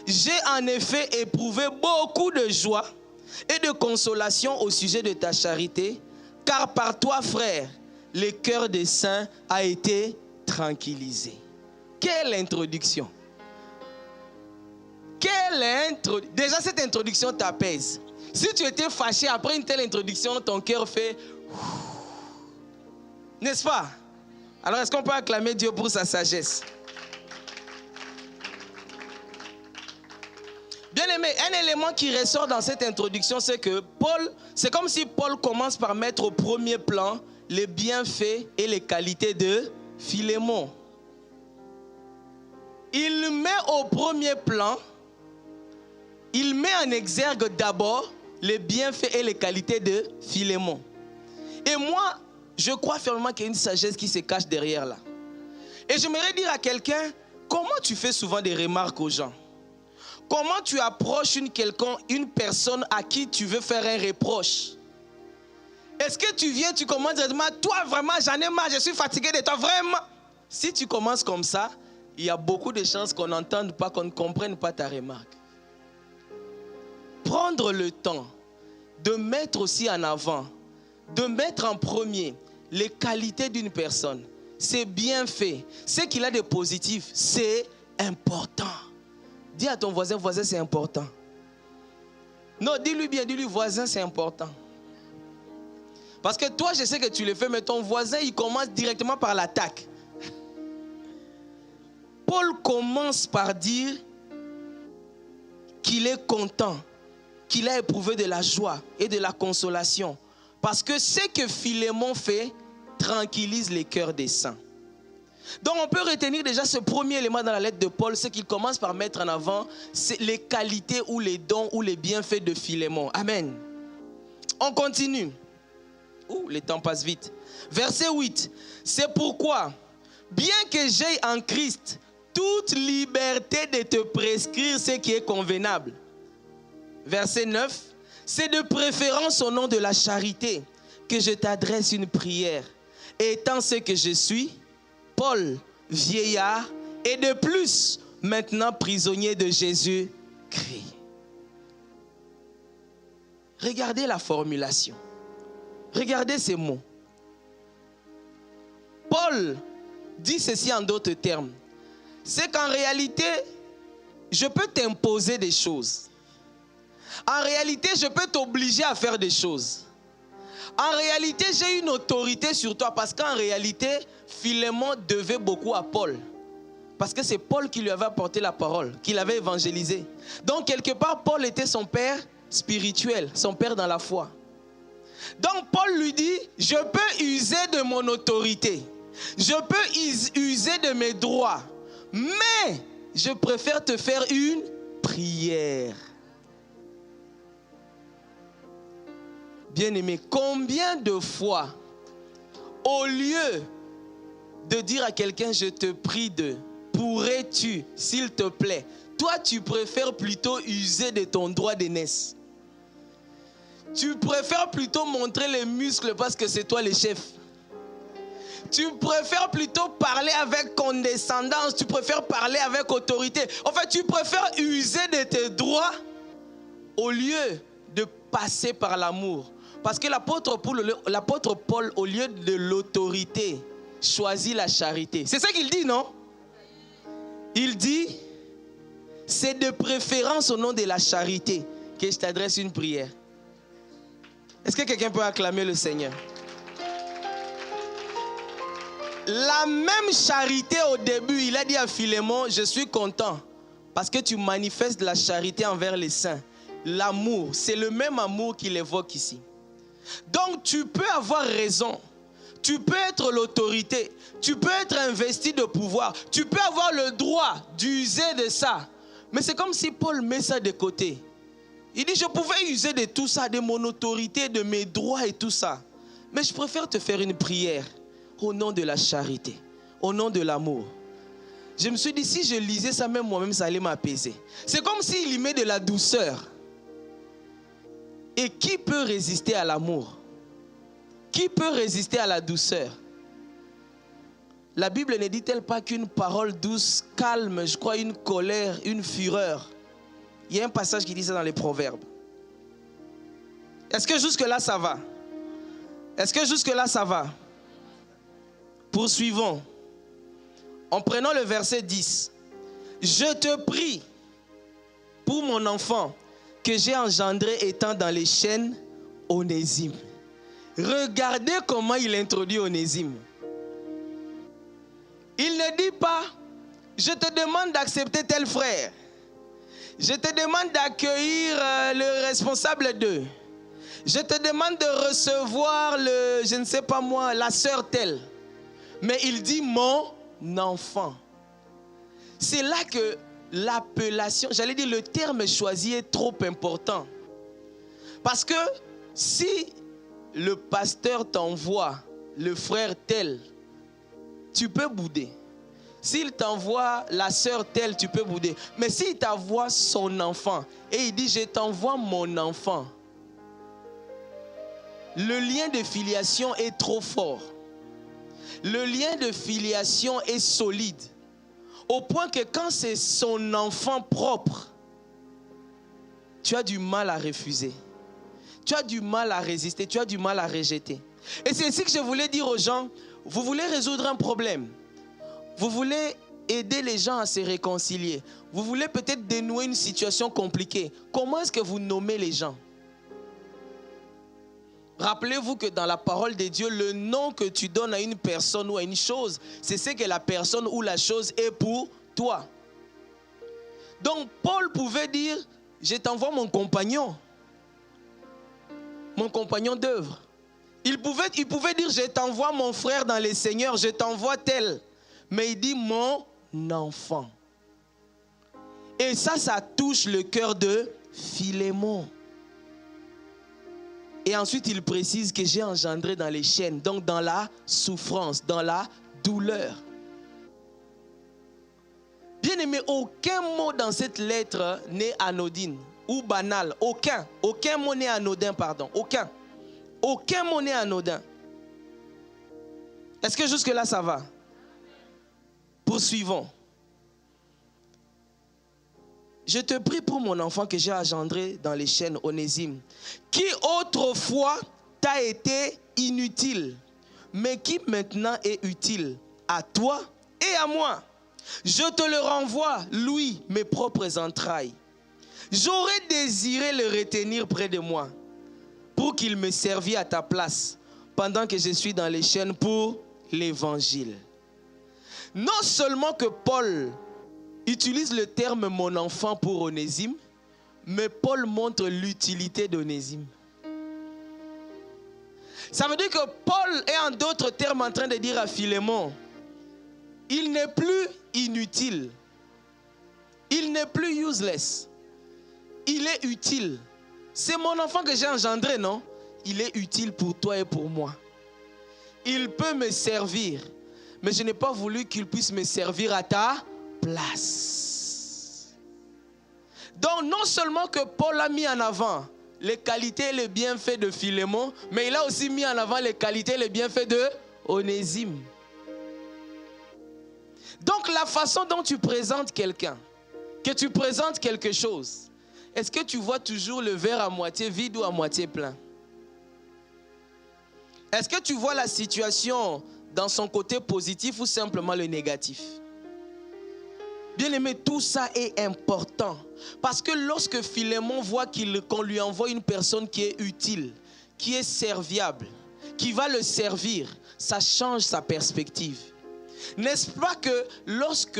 J'ai en effet éprouvé beaucoup de joie et de consolation au sujet de ta charité, car par toi, frère, le cœur des saints a été tranquillisé. Quelle introduction! Déjà cette introduction t'apaise. Si tu étais fâché après une telle introduction, ton cœur fait... N'est-ce pas? Alors est-ce qu'on peut acclamer Dieu pour sa sagesse? Bien aimé, un élément qui ressort dans cette introduction, c'est que c'est comme si Paul commence par mettre au premier plan les bienfaits et les qualités de Philémon. Il met au premier plan, il met en exergue d'abord les bienfaits et les qualités de Philémon. Et moi, je crois fermement qu'il y a une sagesse qui se cache derrière là. Et j'aimerais dire à quelqu'un, comment tu fais souvent des remarques aux gens? Comment tu approches une personne à qui tu veux faire un reproche? Est-ce que tu viens, tu commences directement, toi vraiment j'en ai marre, je suis fatigué de toi, vraiment? Si tu commences comme ça, il y a beaucoup de chances qu'on n'entende pas, qu'on ne comprenne pas ta remarque. Prendre le temps de mettre aussi en avant, de mettre en premier les qualités d'une personne, c'est bien fait. Ce qu'il a de positif, c'est important. Dis à ton voisin, voisin, c'est important. Non, dis-lui bien, dis-lui, voisin, c'est important. Parce que toi, je sais que tu le fais, mais ton voisin, il commence directement par l'attaque. Paul commence par dire qu'il est content, qu'il a éprouvé de la joie et de la consolation. Parce que ce que Philémon fait tranquillise les cœurs des saints. Donc on peut retenir déjà ce premier élément dans la lettre de Paul, c'est qu'il commence par mettre en avant les qualités ou les dons ou les bienfaits de Philémon. Amen. On continue. Le temps passe vite. Verset 8. C'est pourquoi, bien que j'aie en Christ toute liberté de te prescrire ce qui est convenable. Verset 9. C'est de préférence au nom de la charité que je t'adresse une prière. Étant ce que je suis, Paul, vieillard, et de plus, maintenant prisonnier de Jésus-Christ. Regardez la formulation. Regardez ces mots. Paul dit ceci en d'autres termes. C'est qu'en réalité, je peux t'imposer des choses. En réalité, je peux t'obliger à faire des choses. En réalité, j'ai une autorité sur toi parce qu'en réalité, Philémon devait beaucoup à Paul. Parce que c'est Paul qui lui avait apporté la parole, qui l'avait évangélisé. Donc, quelque part, Paul était son père spirituel, son père dans la foi. Donc, Paul lui dit, je peux user de mon autorité. Je peux user de mes droits. Mais, je préfère te faire une prière. Bien-aimé, combien de fois, au lieu de dire à quelqu'un, je te prie de, pourrais-tu, s'il te plaît, toi tu préfères plutôt user de ton droit d'aînesse. Tu préfères plutôt montrer les muscles parce que c'est toi le chef. Tu préfères plutôt parler avec condescendance, tu préfères parler avec autorité. En fait, tu préfères user de tes droits au lieu de passer par l'amour. Parce que l'apôtre Paul, au lieu de l'autorité, choisit la charité. C'est ça qu'il dit, non? Il dit, c'est de préférence au nom de la charité que je t'adresse une prière. Est-ce que quelqu'un peut acclamer le Seigneur? La même charité au début, il a dit à Philémon, je suis content parce que tu manifestes la charité envers les saints. L'amour, c'est le même amour qu'il évoque ici. Donc tu peux avoir raison, tu peux être l'autorité, tu peux être investi de pouvoir, tu peux avoir le droit d'user de ça. Mais c'est comme si Paul met ça de côté. Il dit, je pouvais user de tout ça, de mon autorité, de mes droits et tout ça. Mais je préfère te faire une prière au nom de la charité, au nom de l'amour. Je me suis dit, si je lisais ça même moi-même, ça allait m'apaiser. C'est comme s'il y met de la douceur. Et qui peut résister à l'amour? Qui peut résister à la douceur? La Bible ne dit-elle pas qu'une parole douce calme, je crois, une colère, une fureur? Il y a un passage qui dit ça dans les Proverbes. Est-ce que jusque-là ça va? Est-ce que jusque-là ça va? Poursuivons. En prenant le verset 10. Je te prie pour mon enfant que j'ai engendré étant dans les chaînes, Onésime. Regardez comment il introduit Onésime. Il ne dit pas, je te demande d'accepter tel frère. Je te demande d'accueillir le responsable d'eux. Je te demande de recevoir je ne sais pas moi, la sœur telle. Mais il dit mon enfant. C'est là que l'appellation, j'allais dire le terme choisi est trop important. Parce que si le pasteur t'envoie le frère tel, tu peux bouder. S'il t'envoie la sœur telle, tu peux bouder. Mais s'il t'envoie son enfant et il dit je t'envoie mon enfant, le lien de filiation est trop fort. Le lien de filiation est solide. Au point que quand c'est son enfant propre, tu as du mal à refuser. Tu as du mal à résister, tu as du mal à rejeter. Et c'est ici que je voulais dire aux gens, vous voulez résoudre un problème. Vous voulez aider les gens à se réconcilier. Vous voulez peut-être dénouer une situation compliquée. Comment est-ce que vous nommez les gens? Rappelez-vous que dans la parole de Dieu, le nom que tu donnes à une personne ou à une chose, c'est ce que la personne ou la chose est pour toi. Donc Paul pouvait dire, je t'envoie mon compagnon d'œuvre. Il pouvait dire, je t'envoie mon frère dans les seigneurs, je t'envoie tel. Mais il dit mon enfant. Et ça touche le cœur de Philémon. Et ensuite, il précise que j'ai engendré dans les chaînes, donc dans la souffrance, dans la douleur. Bien aimé, aucun mot dans cette lettre n'est anodine ou banal. Aucun mot n'est anodin, pardon. Aucun mot n'est anodin. Est-ce que jusque-là, ça va? Poursuivons. Je te prie pour mon enfant que j'ai engendré dans les chaînes, Onésime, qui autrefois t'a été inutile, mais qui maintenant est utile à toi et à moi. Je te le renvoie, lui, mes propres entrailles. J'aurais désiré le retenir près de moi, pour qu'il me servît à ta place, pendant que je suis dans les chaînes pour l'évangile. Non seulement que Paul utilise le terme mon enfant pour Onésime, mais Paul montre l'utilité d'Onésime. Ça veut dire que Paul est en d'autres termes en train de dire à Philémon, il n'est plus inutile, il n'est plus useless, il est utile. C'est mon enfant que j'ai engendré, non? Il est utile pour toi et pour moi. Il peut me servir, mais je n'ai pas voulu qu'il puisse me servir à ta place. Donc non seulement que Paul a mis en avant les qualités et les bienfaits de Philémon, mais il a aussi mis en avant les qualités et les bienfaits de Onésime. Donc la façon dont tu présentes quelqu'un, que tu présentes quelque chose, est-ce que tu vois toujours le verre à moitié vide ou à moitié plein? Est-ce que tu vois la situation dans son côté positif ou simplement le négatif? Bien aimé, tout ça est important. Parce que lorsque Philémon voit qu'on lui envoie une personne qui est utile, qui est serviable, qui va le servir, ça change sa perspective. N'est-ce pas que lorsque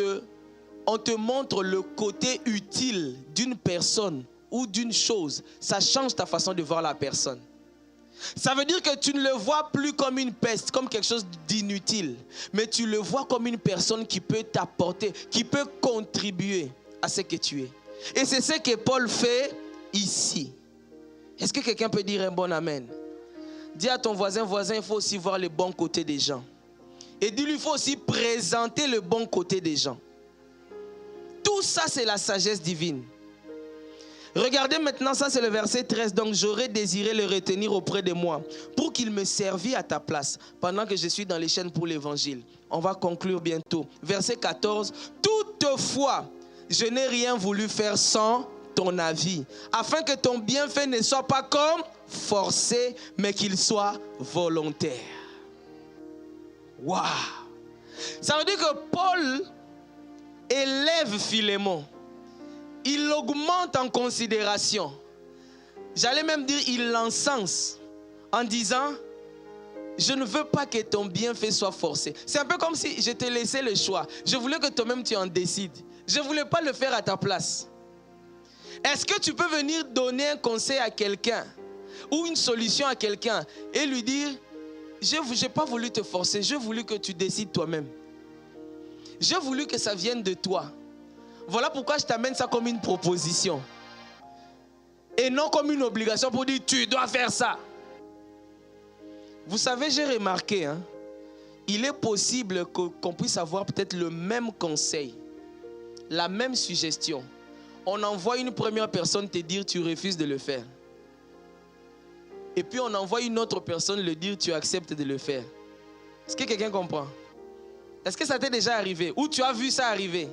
on te montre le côté utile d'une personne ou d'une chose, ça change ta façon de voir la personne? Ça veut dire que tu ne le vois plus comme une peste, comme quelque chose d'inutile, mais tu le vois comme une personne qui peut t'apporter, qui peut contribuer à ce que tu es. Et c'est ce que Paul fait ici. Est-ce que quelqu'un peut dire un bon amen? Dis à ton voisin, il faut aussi voir le bon côté des gens. Et dis-lui, il faut aussi présenter le bon côté des gens. Tout ça, c'est la sagesse divine. Regardez maintenant, ça c'est le verset 13. Donc j'aurais désiré le retenir auprès de moi pour qu'il me servît à ta place pendant que je suis dans les chaînes pour l'évangile. On va conclure bientôt. Verset 14. Toutefois, je n'ai rien voulu faire sans ton avis, afin que ton bienfait ne soit pas comme forcé, mais qu'il soit volontaire. Waouh! Ça veut dire que Paul élève Philémon. Il l'augmente en considération. J'allais même dire, il l'encense en disant, je ne veux pas que ton bienfait soit forcé. C'est un peu comme si je t'ai laissé le choix. Je voulais que toi-même tu en décides. Je ne voulais pas le faire à ta place. Est-ce que tu peux venir donner un conseil à quelqu'un ou une solution à quelqu'un et lui dire, je n'ai pas voulu te forcer, j'ai voulu que tu décides toi-même. J'ai voulu que ça vienne de toi. Voilà pourquoi je t'amène ça comme une proposition. Et non comme une obligation pour dire, tu dois faire ça. Vous savez, j'ai remarqué, il est possible qu'on puisse avoir peut-être le même conseil, la même suggestion. On envoie une première personne te dire, tu refuses de le faire. Et puis on envoie une autre personne le dire, tu acceptes de le faire. Est-ce que quelqu'un comprend? Est-ce que ça t'est déjà arrivé? Ou tu as vu ça arriver?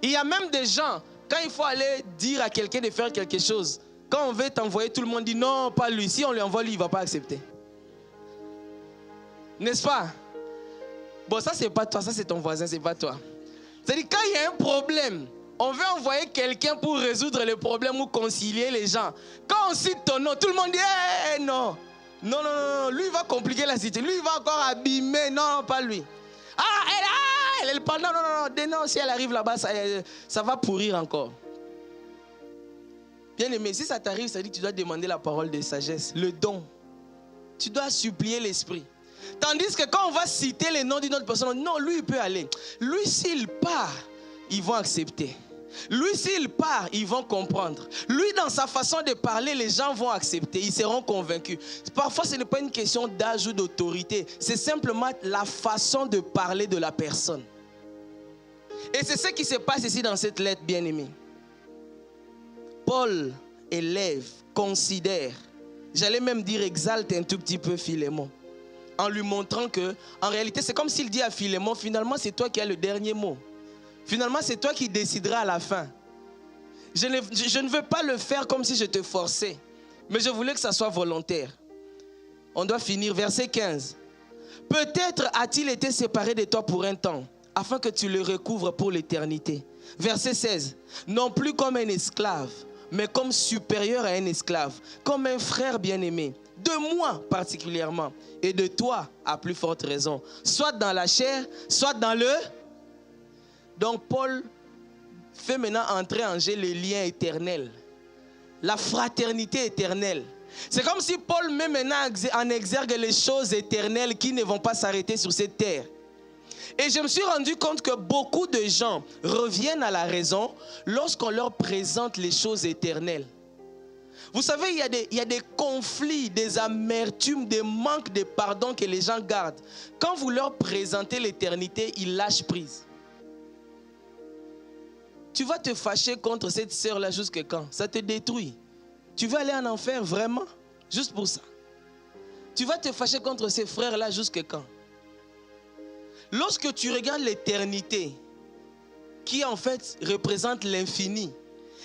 Il y a même des gens, quand il faut aller dire à quelqu'un de faire quelque chose, quand on veut t'envoyer, tout le monde dit non, pas lui. Si on lui envoie, lui, il ne va pas accepter. N'est-ce pas? Bon, ça, c'est pas toi, ça, c'est ton voisin, c'est pas toi. C'est-à-dire, quand il y a un problème, on veut envoyer quelqu'un pour résoudre le problème ou concilier les gens. Quand on cite ton nom, tout le monde dit hey, non. Non, non, non, lui, il va compliquer la situation. Lui, il va encore abîmer. Non, pas lui. Elle parle. Non, non, non, non. Si elle arrive là-bas, ça va pourrir encore. Bien aimé, si ça t'arrive, ça dit que tu dois demander la parole de sagesse, le don. Tu dois supplier l'esprit. Tandis que quand on va citer les noms d'une autre personne, non, lui, il peut aller. Lui, s'il part, ils vont accepter. Lui, s'il part, ils vont comprendre. Lui, dans sa façon de parler, les gens vont accepter. Ils seront convaincus. Parfois, ce n'est pas une question d'âge ou d'autorité. C'est simplement la façon de parler de la personne. Et c'est ce qui se passe ici dans cette lettre, bien-aimée. Paul élève, considère, j'allais même dire exalte un tout petit peu Philémon, en lui montrant que, en réalité, c'est comme s'il dit à Philémon, finalement, c'est toi qui as le dernier mot. Finalement, c'est toi qui décideras à la fin. Je ne veux pas le faire comme si je te forçais, mais je voulais que ça soit volontaire. On doit finir, verset 15. Peut-être a-t-il été séparé de toi pour un temps, afin que tu le recouvres pour l'éternité. Verset 16. Non plus comme un esclave, mais comme supérieur à un esclave, comme un frère bien-aimé. De moi particulièrement, et de toi à plus forte raison. Soit dans la chair, soit dans le... Donc Paul fait maintenant entrer en jeu les liens éternels, la fraternité éternelle. C'est comme si Paul met maintenant en exergue les choses éternelles qui ne vont pas s'arrêter sur cette terre. Et je me suis rendu compte que beaucoup de gens reviennent à la raison lorsqu'on leur présente les choses éternelles. Vous savez, il y a des conflits, des amertumes, des manques de pardon que les gens gardent. Quand vous leur présentez l'éternité, ils lâchent prise. Tu vas te fâcher contre cette sœur-là jusqu'à quand? Ça te détruit. Tu vas aller en enfer vraiment? Juste pour ça. Tu vas te fâcher contre ces frères-là jusqu'à quand? Lorsque tu regardes l'éternité, qui en fait représente l'infini,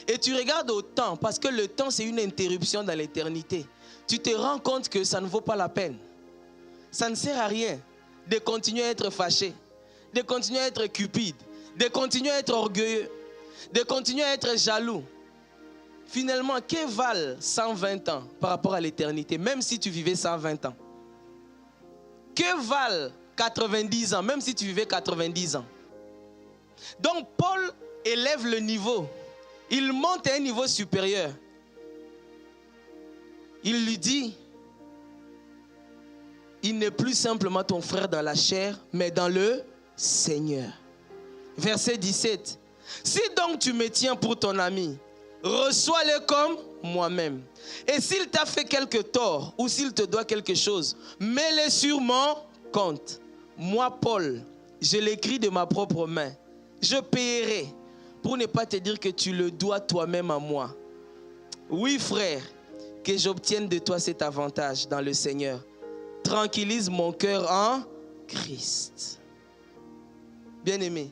et tu regardes au temps, parce que le temps c'est une interruption dans l'éternité, tu te rends compte que ça ne vaut pas la peine. Ça ne sert à rien de continuer à être fâché, de continuer à être cupide, de continuer à être orgueilleux, de continuer à être jaloux. Finalement, que valent 120 ans par rapport à l'éternité, même si tu vivais 120 ans? Que valent 90 ans, même si tu vivais 90 ans? Donc Paul élève le niveau. Il monte à un niveau supérieur. Il lui dit, il n'est plus simplement ton frère dans la chair, mais dans le Seigneur. Verset 17. Si donc tu me tiens pour ton ami, reçois-le comme moi-même. Et s'il t'a fait quelque tort ou s'il te doit quelque chose, mets-le sur mon compte. Moi, Paul, je l'écris de ma propre main. Je paierai pour ne pas te dire que tu le dois toi-même à moi. Oui, frère, que j'obtienne de toi cet avantage dans le Seigneur. Tranquillise mon cœur en Christ. Bien-aimé,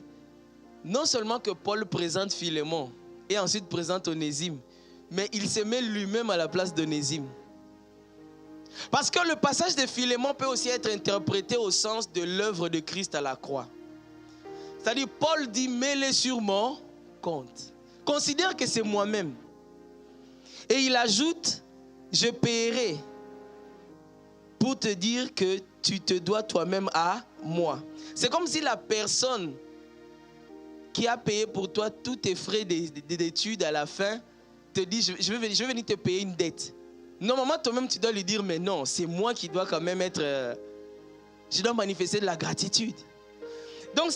non seulement que Paul présente Philémon et ensuite présente Onésime, mais il se met lui-même à la place d'Onésime. Parce que le passage de Philémon peut aussi être interprété au sens de l'œuvre de Christ à la croix. C'est-à-dire, Paul dit, mets-les sur mon compte. Considère que c'est moi-même. Et il ajoute, je paierai pour te dire que tu te dois toi-même à moi. C'est comme si la personne qui a payé pour toi tous tes frais d'études à la fin te dit, je vais venir te payer une dette. Normalement, toi-même, tu dois lui dire, mais non, c'est moi qui dois quand même être... je dois manifester de la gratitude. Donc,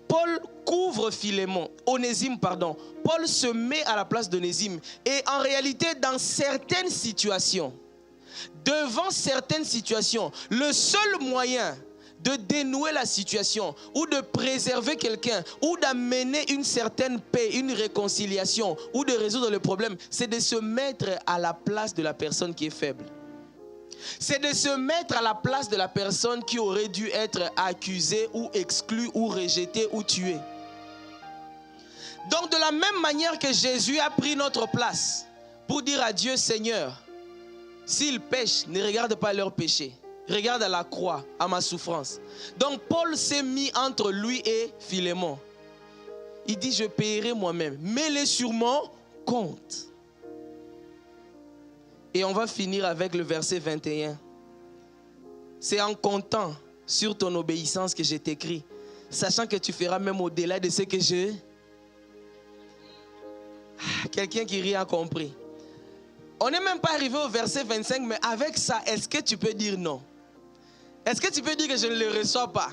Paul couvre Philémon, Onésime, pardon. Paul se met à la place d'Onésime. Et en réalité, dans certaines situations, devant certaines situations, le seul moyen de dénouer la situation ou de préserver quelqu'un ou d'amener une certaine paix, une réconciliation ou de résoudre le problème, c'est de se mettre à la place de la personne qui est faible. C'est de se mettre à la place de la personne qui aurait dû être accusée ou exclue ou rejetée ou tuée. Donc de la même manière que Jésus a pris notre place pour dire à Dieu, Seigneur, s'ils pêchent, ne regarde pas leur péché. Regarde à la croix, à ma souffrance. Donc Paul s'est mis entre lui et Philémon. Il dit, je paierai moi-même. Mets-les sur mon compte. Et on va finir avec le verset 21. C'est en comptant sur ton obéissance que je t'écris, sachant que tu feras même au-delà de ce que je... Quelqu'un qui rit a compris. On n'est même pas arrivé au verset 25, mais avec ça, est-ce que tu peux dire non? Est-ce que tu peux dire que je ne le reçois pas?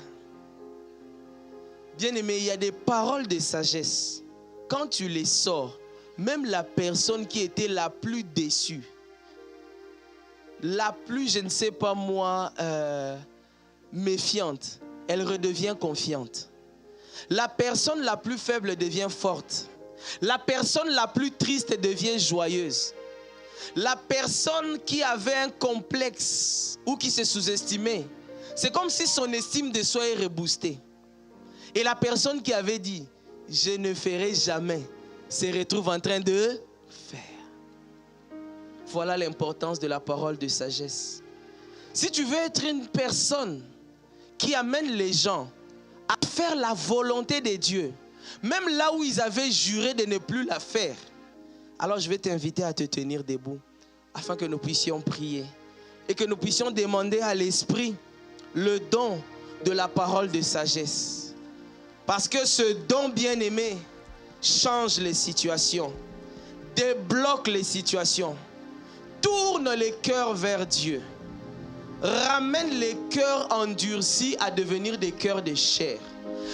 Bien-aimé, il y a des paroles de sagesse. Quand tu les sors, même la personne qui était la plus déçue, la plus, je ne sais pas moi, méfiante, elle redevient confiante. La personne la plus faible devient forte. La personne la plus triste devient joyeuse. La personne qui avait un complexe ou qui se sous-estimait, c'est comme si son estime de soi est reboostée. Et la personne qui avait dit, je ne ferai jamais, se retrouve en train de faire. Voilà l'importance de la parole de sagesse. Si tu veux être une personne qui amène les gens à faire la volonté de Dieu, même là où ils avaient juré de ne plus la faire, alors je vais t'inviter à te tenir debout afin que nous puissions prier et que nous puissions demander à l'Esprit le don de la parole de sagesse. Parce que ce don bien-aimé change les situations, débloque les situations, tourne les cœurs vers Dieu, ramène les cœurs endurcis à devenir des cœurs de chair,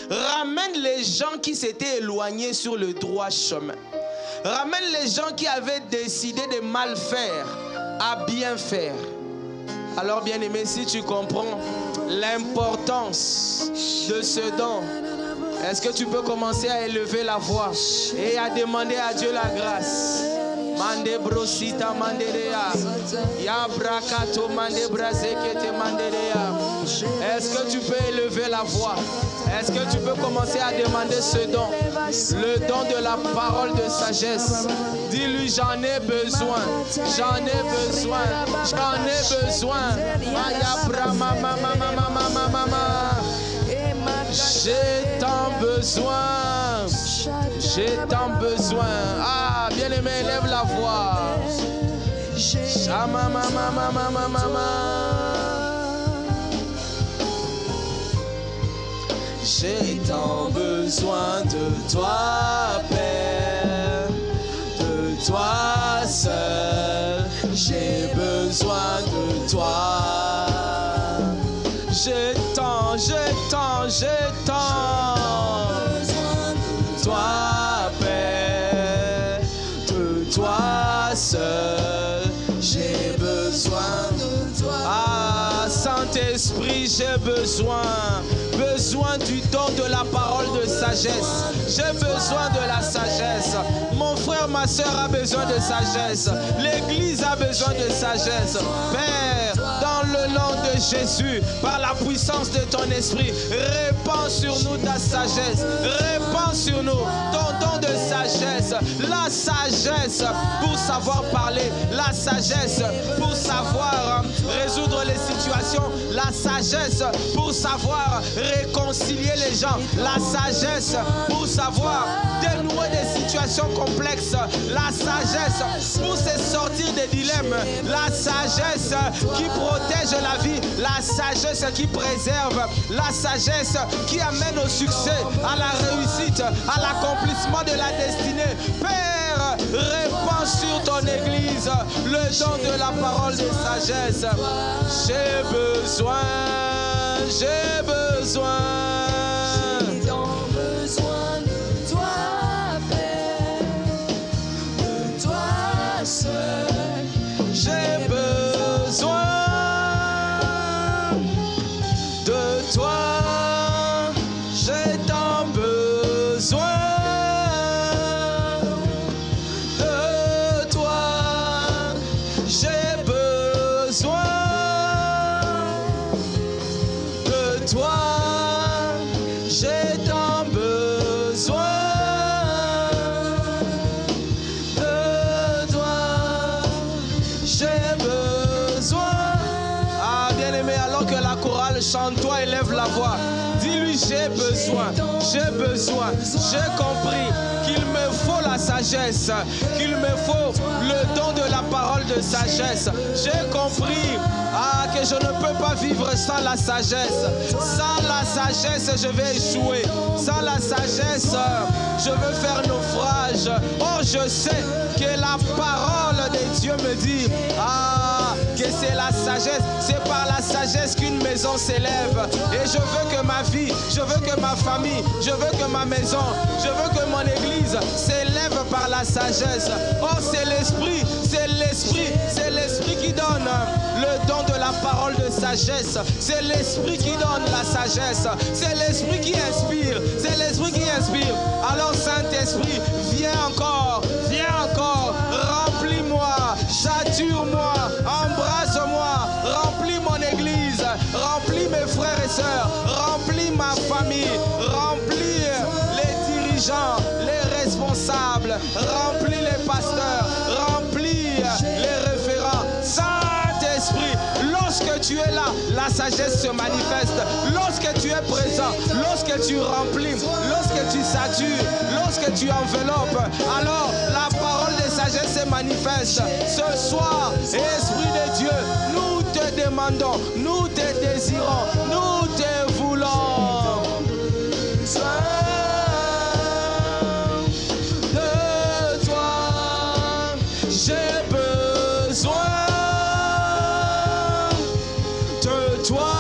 ramène les gens qui s'étaient éloignés sur le droit chemin, ramène les gens qui avaient décidé de mal faire à bien faire. Alors bien-aimé, si tu comprends l'importance de ce don, est-ce que tu peux commencer à élever la voix et à demander à Dieu la grâce? Mande brosita manderea, ya brakato mande brazekete manderea. Est-ce que tu peux élever la voix? Est-ce que tu peux commencer à demander ce don, le don de la parole de sagesse? Dis-lui, j'en ai besoin, j'en ai besoin, j'en ai besoin. Maya brama mama mama mama mama. J'ai tant besoin, j'ai tant besoin. Ah, bien-aimé, lève la voix. Shama mama mama mama mama. J'ai tant besoin de toi, Père, de toi seul. J'ai besoin de toi. J'ai tant besoin de toi, Père, de toi seul. J'ai besoin de toi. Ah, Saint-Esprit, j'ai besoin besoin du don de la parole de sagesse. J'ai besoin de la sagesse. Mon frère, ma soeur a besoin de sagesse. L'Église a besoin de sagesse. Père, dans le nom de Jésus, par la puissance de ton esprit, répands sur nous ta sagesse. Répands sur nous ton don de sagesse. La sagesse pour savoir parler. La sagesse pour savoir résoudre les situations. La sagesse pour savoir réconcilier les gens. La sagesse pour savoir dénouer des situations complexes. La sagesse pour se sortir des dilemmes. La sagesse qui protège la vie. La sagesse qui préserve. La sagesse qui amène au succès, à la réussite, à l'accomplissement de la destinée. Père, répands sur ton Église le don de la parole de sagesse. J'ai besoin. J'ai besoin. J'ai tant besoin de toi, Père, de toi seul. J'ai besoin de toi. J'ai tant besoin de toi. J'ai besoin de toi. J'ai tant besoin de toi. J'ai besoin. Ah, bien-aimé, alors que la chorale chante, toi élève la voix. Dis-lui, j'ai besoin, j'ai compris qu'il me faut la sagesse, qu'il me faut le don de la parole de sagesse. J'ai compris que je ne peux pas vivre sans la sagesse. Sans la sagesse, je vais échouer. Sans la sagesse, je veux faire naufrage. Or, je sais que la parole de Dieu me dit que c'est la sagesse, c'est par la sagesse qu'une maison s'élève. Et je veux que ma vie, je veux que ma famille, je veux que ma maison, je veux que mon église s'élève par la sagesse. Oh, c'est l'esprit, c'est l'esprit, c'est l'esprit qui donne le don de la parole de sagesse. C'est l'esprit qui donne la sagesse. C'est l'esprit qui inspire, c'est l'esprit qui inspire. Alors Saint-Esprit, viens encore, remplis-moi, sature-moi, embrasse-moi, remplis mon église, remplis mes frères et sœurs, remplis ma famille, remplis les dirigeants, les responsables, remplis les pasteurs, remplis les référents. Saint-Esprit, lorsque tu es là, la sagesse se manifeste. Lorsque tu es présent, lorsque tu remplis, lorsque tu satures, lorsque tu enveloppes, alors la parole de sagesse se manifeste. Ce soir, Esprit de Dieu, nous te demandons, nous te désirons, nous te voulons. De toi, j'ai besoin. De toi,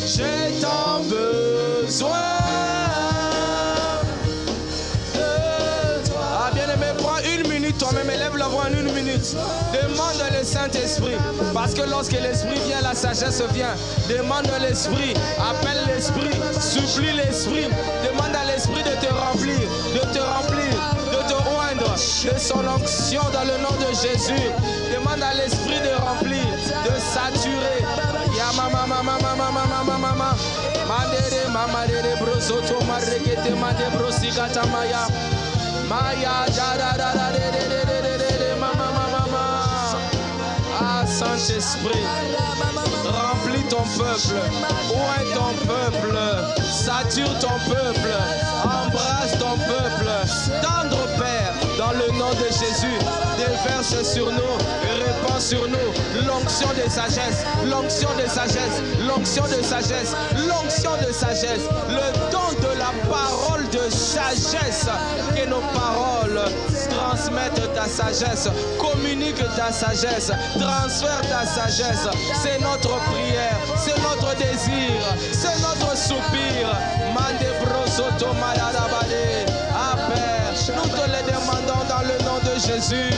j'ai tant besoin. De toi. Ah, bien-aimé, prends une minute toi-même, élève la voix en une minute. Demande le Saint-Esprit, parce que lorsque l'Esprit vient, la sagesse vient. Demande l'Esprit, appelle l'Esprit, supplie l'Esprit, demande à l'Esprit de te remplir, de te oindre de son onction dans le nom de Jésus. Demande à l'Esprit de remplir, de saturer. Ya mama mama mama mama mama mama mandere mama dere brosoto marekete mande brosikata maya maya jara da da de mama mama mama. Ah, Saint-Esprit, remplis ton peuple, oins ton peuple, sature ton peuple, embrasse ton peuple. Tendre Père, dans le nom de Jésus, déverse sur nous et répand sur nous l'onction de sagesse, l'onction de sagesse, l'onction de sagesse, l'onction de sagesse, le don de la parole de sagesse. Que nos paroles transmettent ta sagesse, communiquent ta sagesse, transfèrent ta sagesse. C'est notre prière, c'est notre désir, c'est notre soupir. Mande brosoto maladabade. Ah Père, nous te le demandons dans le nom de Jésus.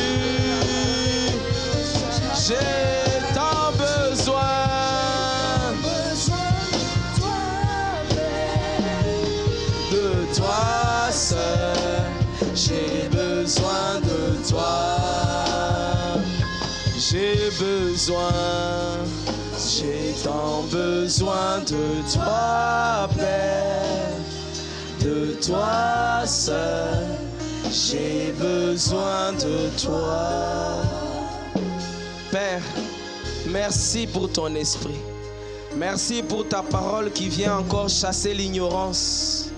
J'ai tant besoin. besoin de toi. J'ai tant besoin de toi, Père, de toi seul. J'ai besoin de toi. Père, merci pour ton esprit. Merci pour ta parole qui vient encore chasser l'ignorance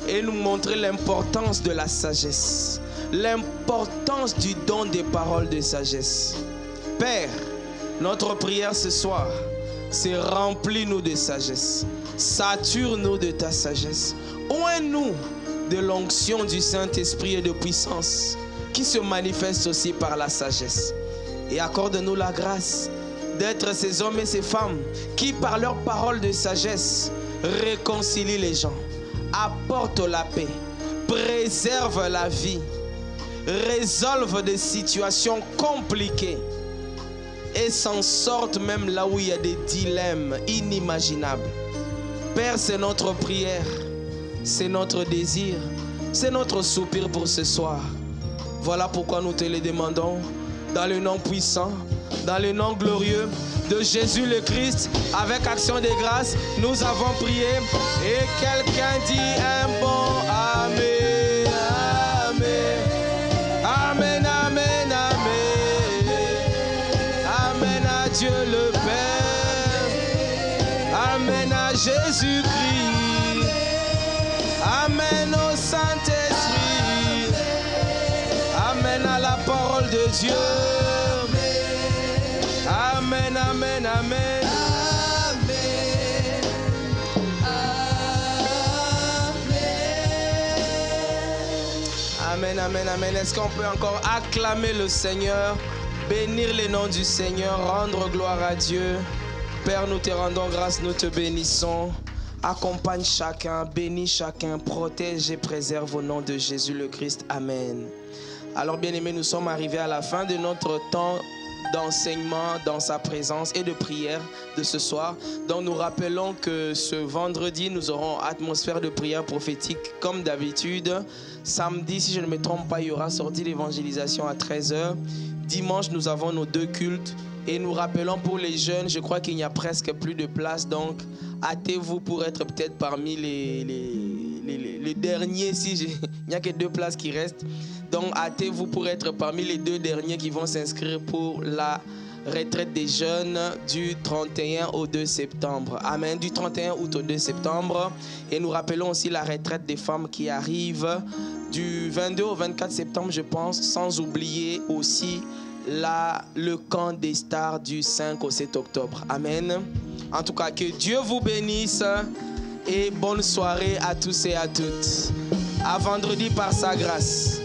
et nous montrer l'importance de la sagesse, l'importance du don des paroles de sagesse. Père, notre prière ce soir, c'est remplis-nous de sagesse, sature-nous de ta sagesse, oins-nous de l'onction du Saint-Esprit et de puissance qui se manifeste aussi par la sagesse. Et accorde-nous la grâce d'être ces hommes et ces femmes qui, par leurs paroles de sagesse, réconcilient les gens, apportent la paix, préservent la vie, résolvent des situations compliquées et s'en sortent même là où il y a des dilemmes inimaginables. Père, c'est notre prière, c'est notre désir, c'est notre soupir pour ce soir. Voilà pourquoi nous te le demandons, dans le nom puissant, dans le nom glorieux de Jésus le Christ. Avec action de grâce, nous avons prié. Et quelqu'un dit un bon Amen, Amen, Amen, Amen, Amen, Amen à Dieu le Père, Amen à Jésus-Christ, Amen au Saint-Esprit, Amen à la parole de Dieu. Amen, amen, amen. Amen, amen, amen. Est-ce qu'on peut encore acclamer le Seigneur, bénir le nom du Seigneur, rendre gloire à Dieu? Père, nous te rendons grâce, nous te bénissons. Accompagne chacun, bénis chacun, protège et préserve au nom de Jésus le Christ. Amen. Alors, bien-aimés, nous sommes arrivés à la fin de notre temps d'enseignement dans sa présence et de prière de ce soir. Donc nous rappelons que ce vendredi nous aurons atmosphère de prière prophétique comme d'habitude. Samedi, si je ne me trompe pas, il y aura sortie d'évangélisation à 13h. Dimanche, nous avons nos 2 cultes. Et nous rappelons pour les jeunes, je crois qu'il n'y a presque plus de place. Donc hâtez-vous pour être peut-être parmi les derniers. Il n'y a que 2 places qui restent. Donc hâtez-vous pour être parmi les 2 derniers qui vont s'inscrire pour la retraite des jeunes du 31 au 2 septembre. Amen. Du 31 août au 2 septembre. Et nous rappelons aussi la retraite des femmes qui arrive du 22 au 24 septembre, je pense. Sans oublier aussi le camp des stars du 5 au 7 octobre. Amen. En tout cas, que Dieu vous bénisse et bonne soirée à tous et à toutes. À vendredi par sa grâce.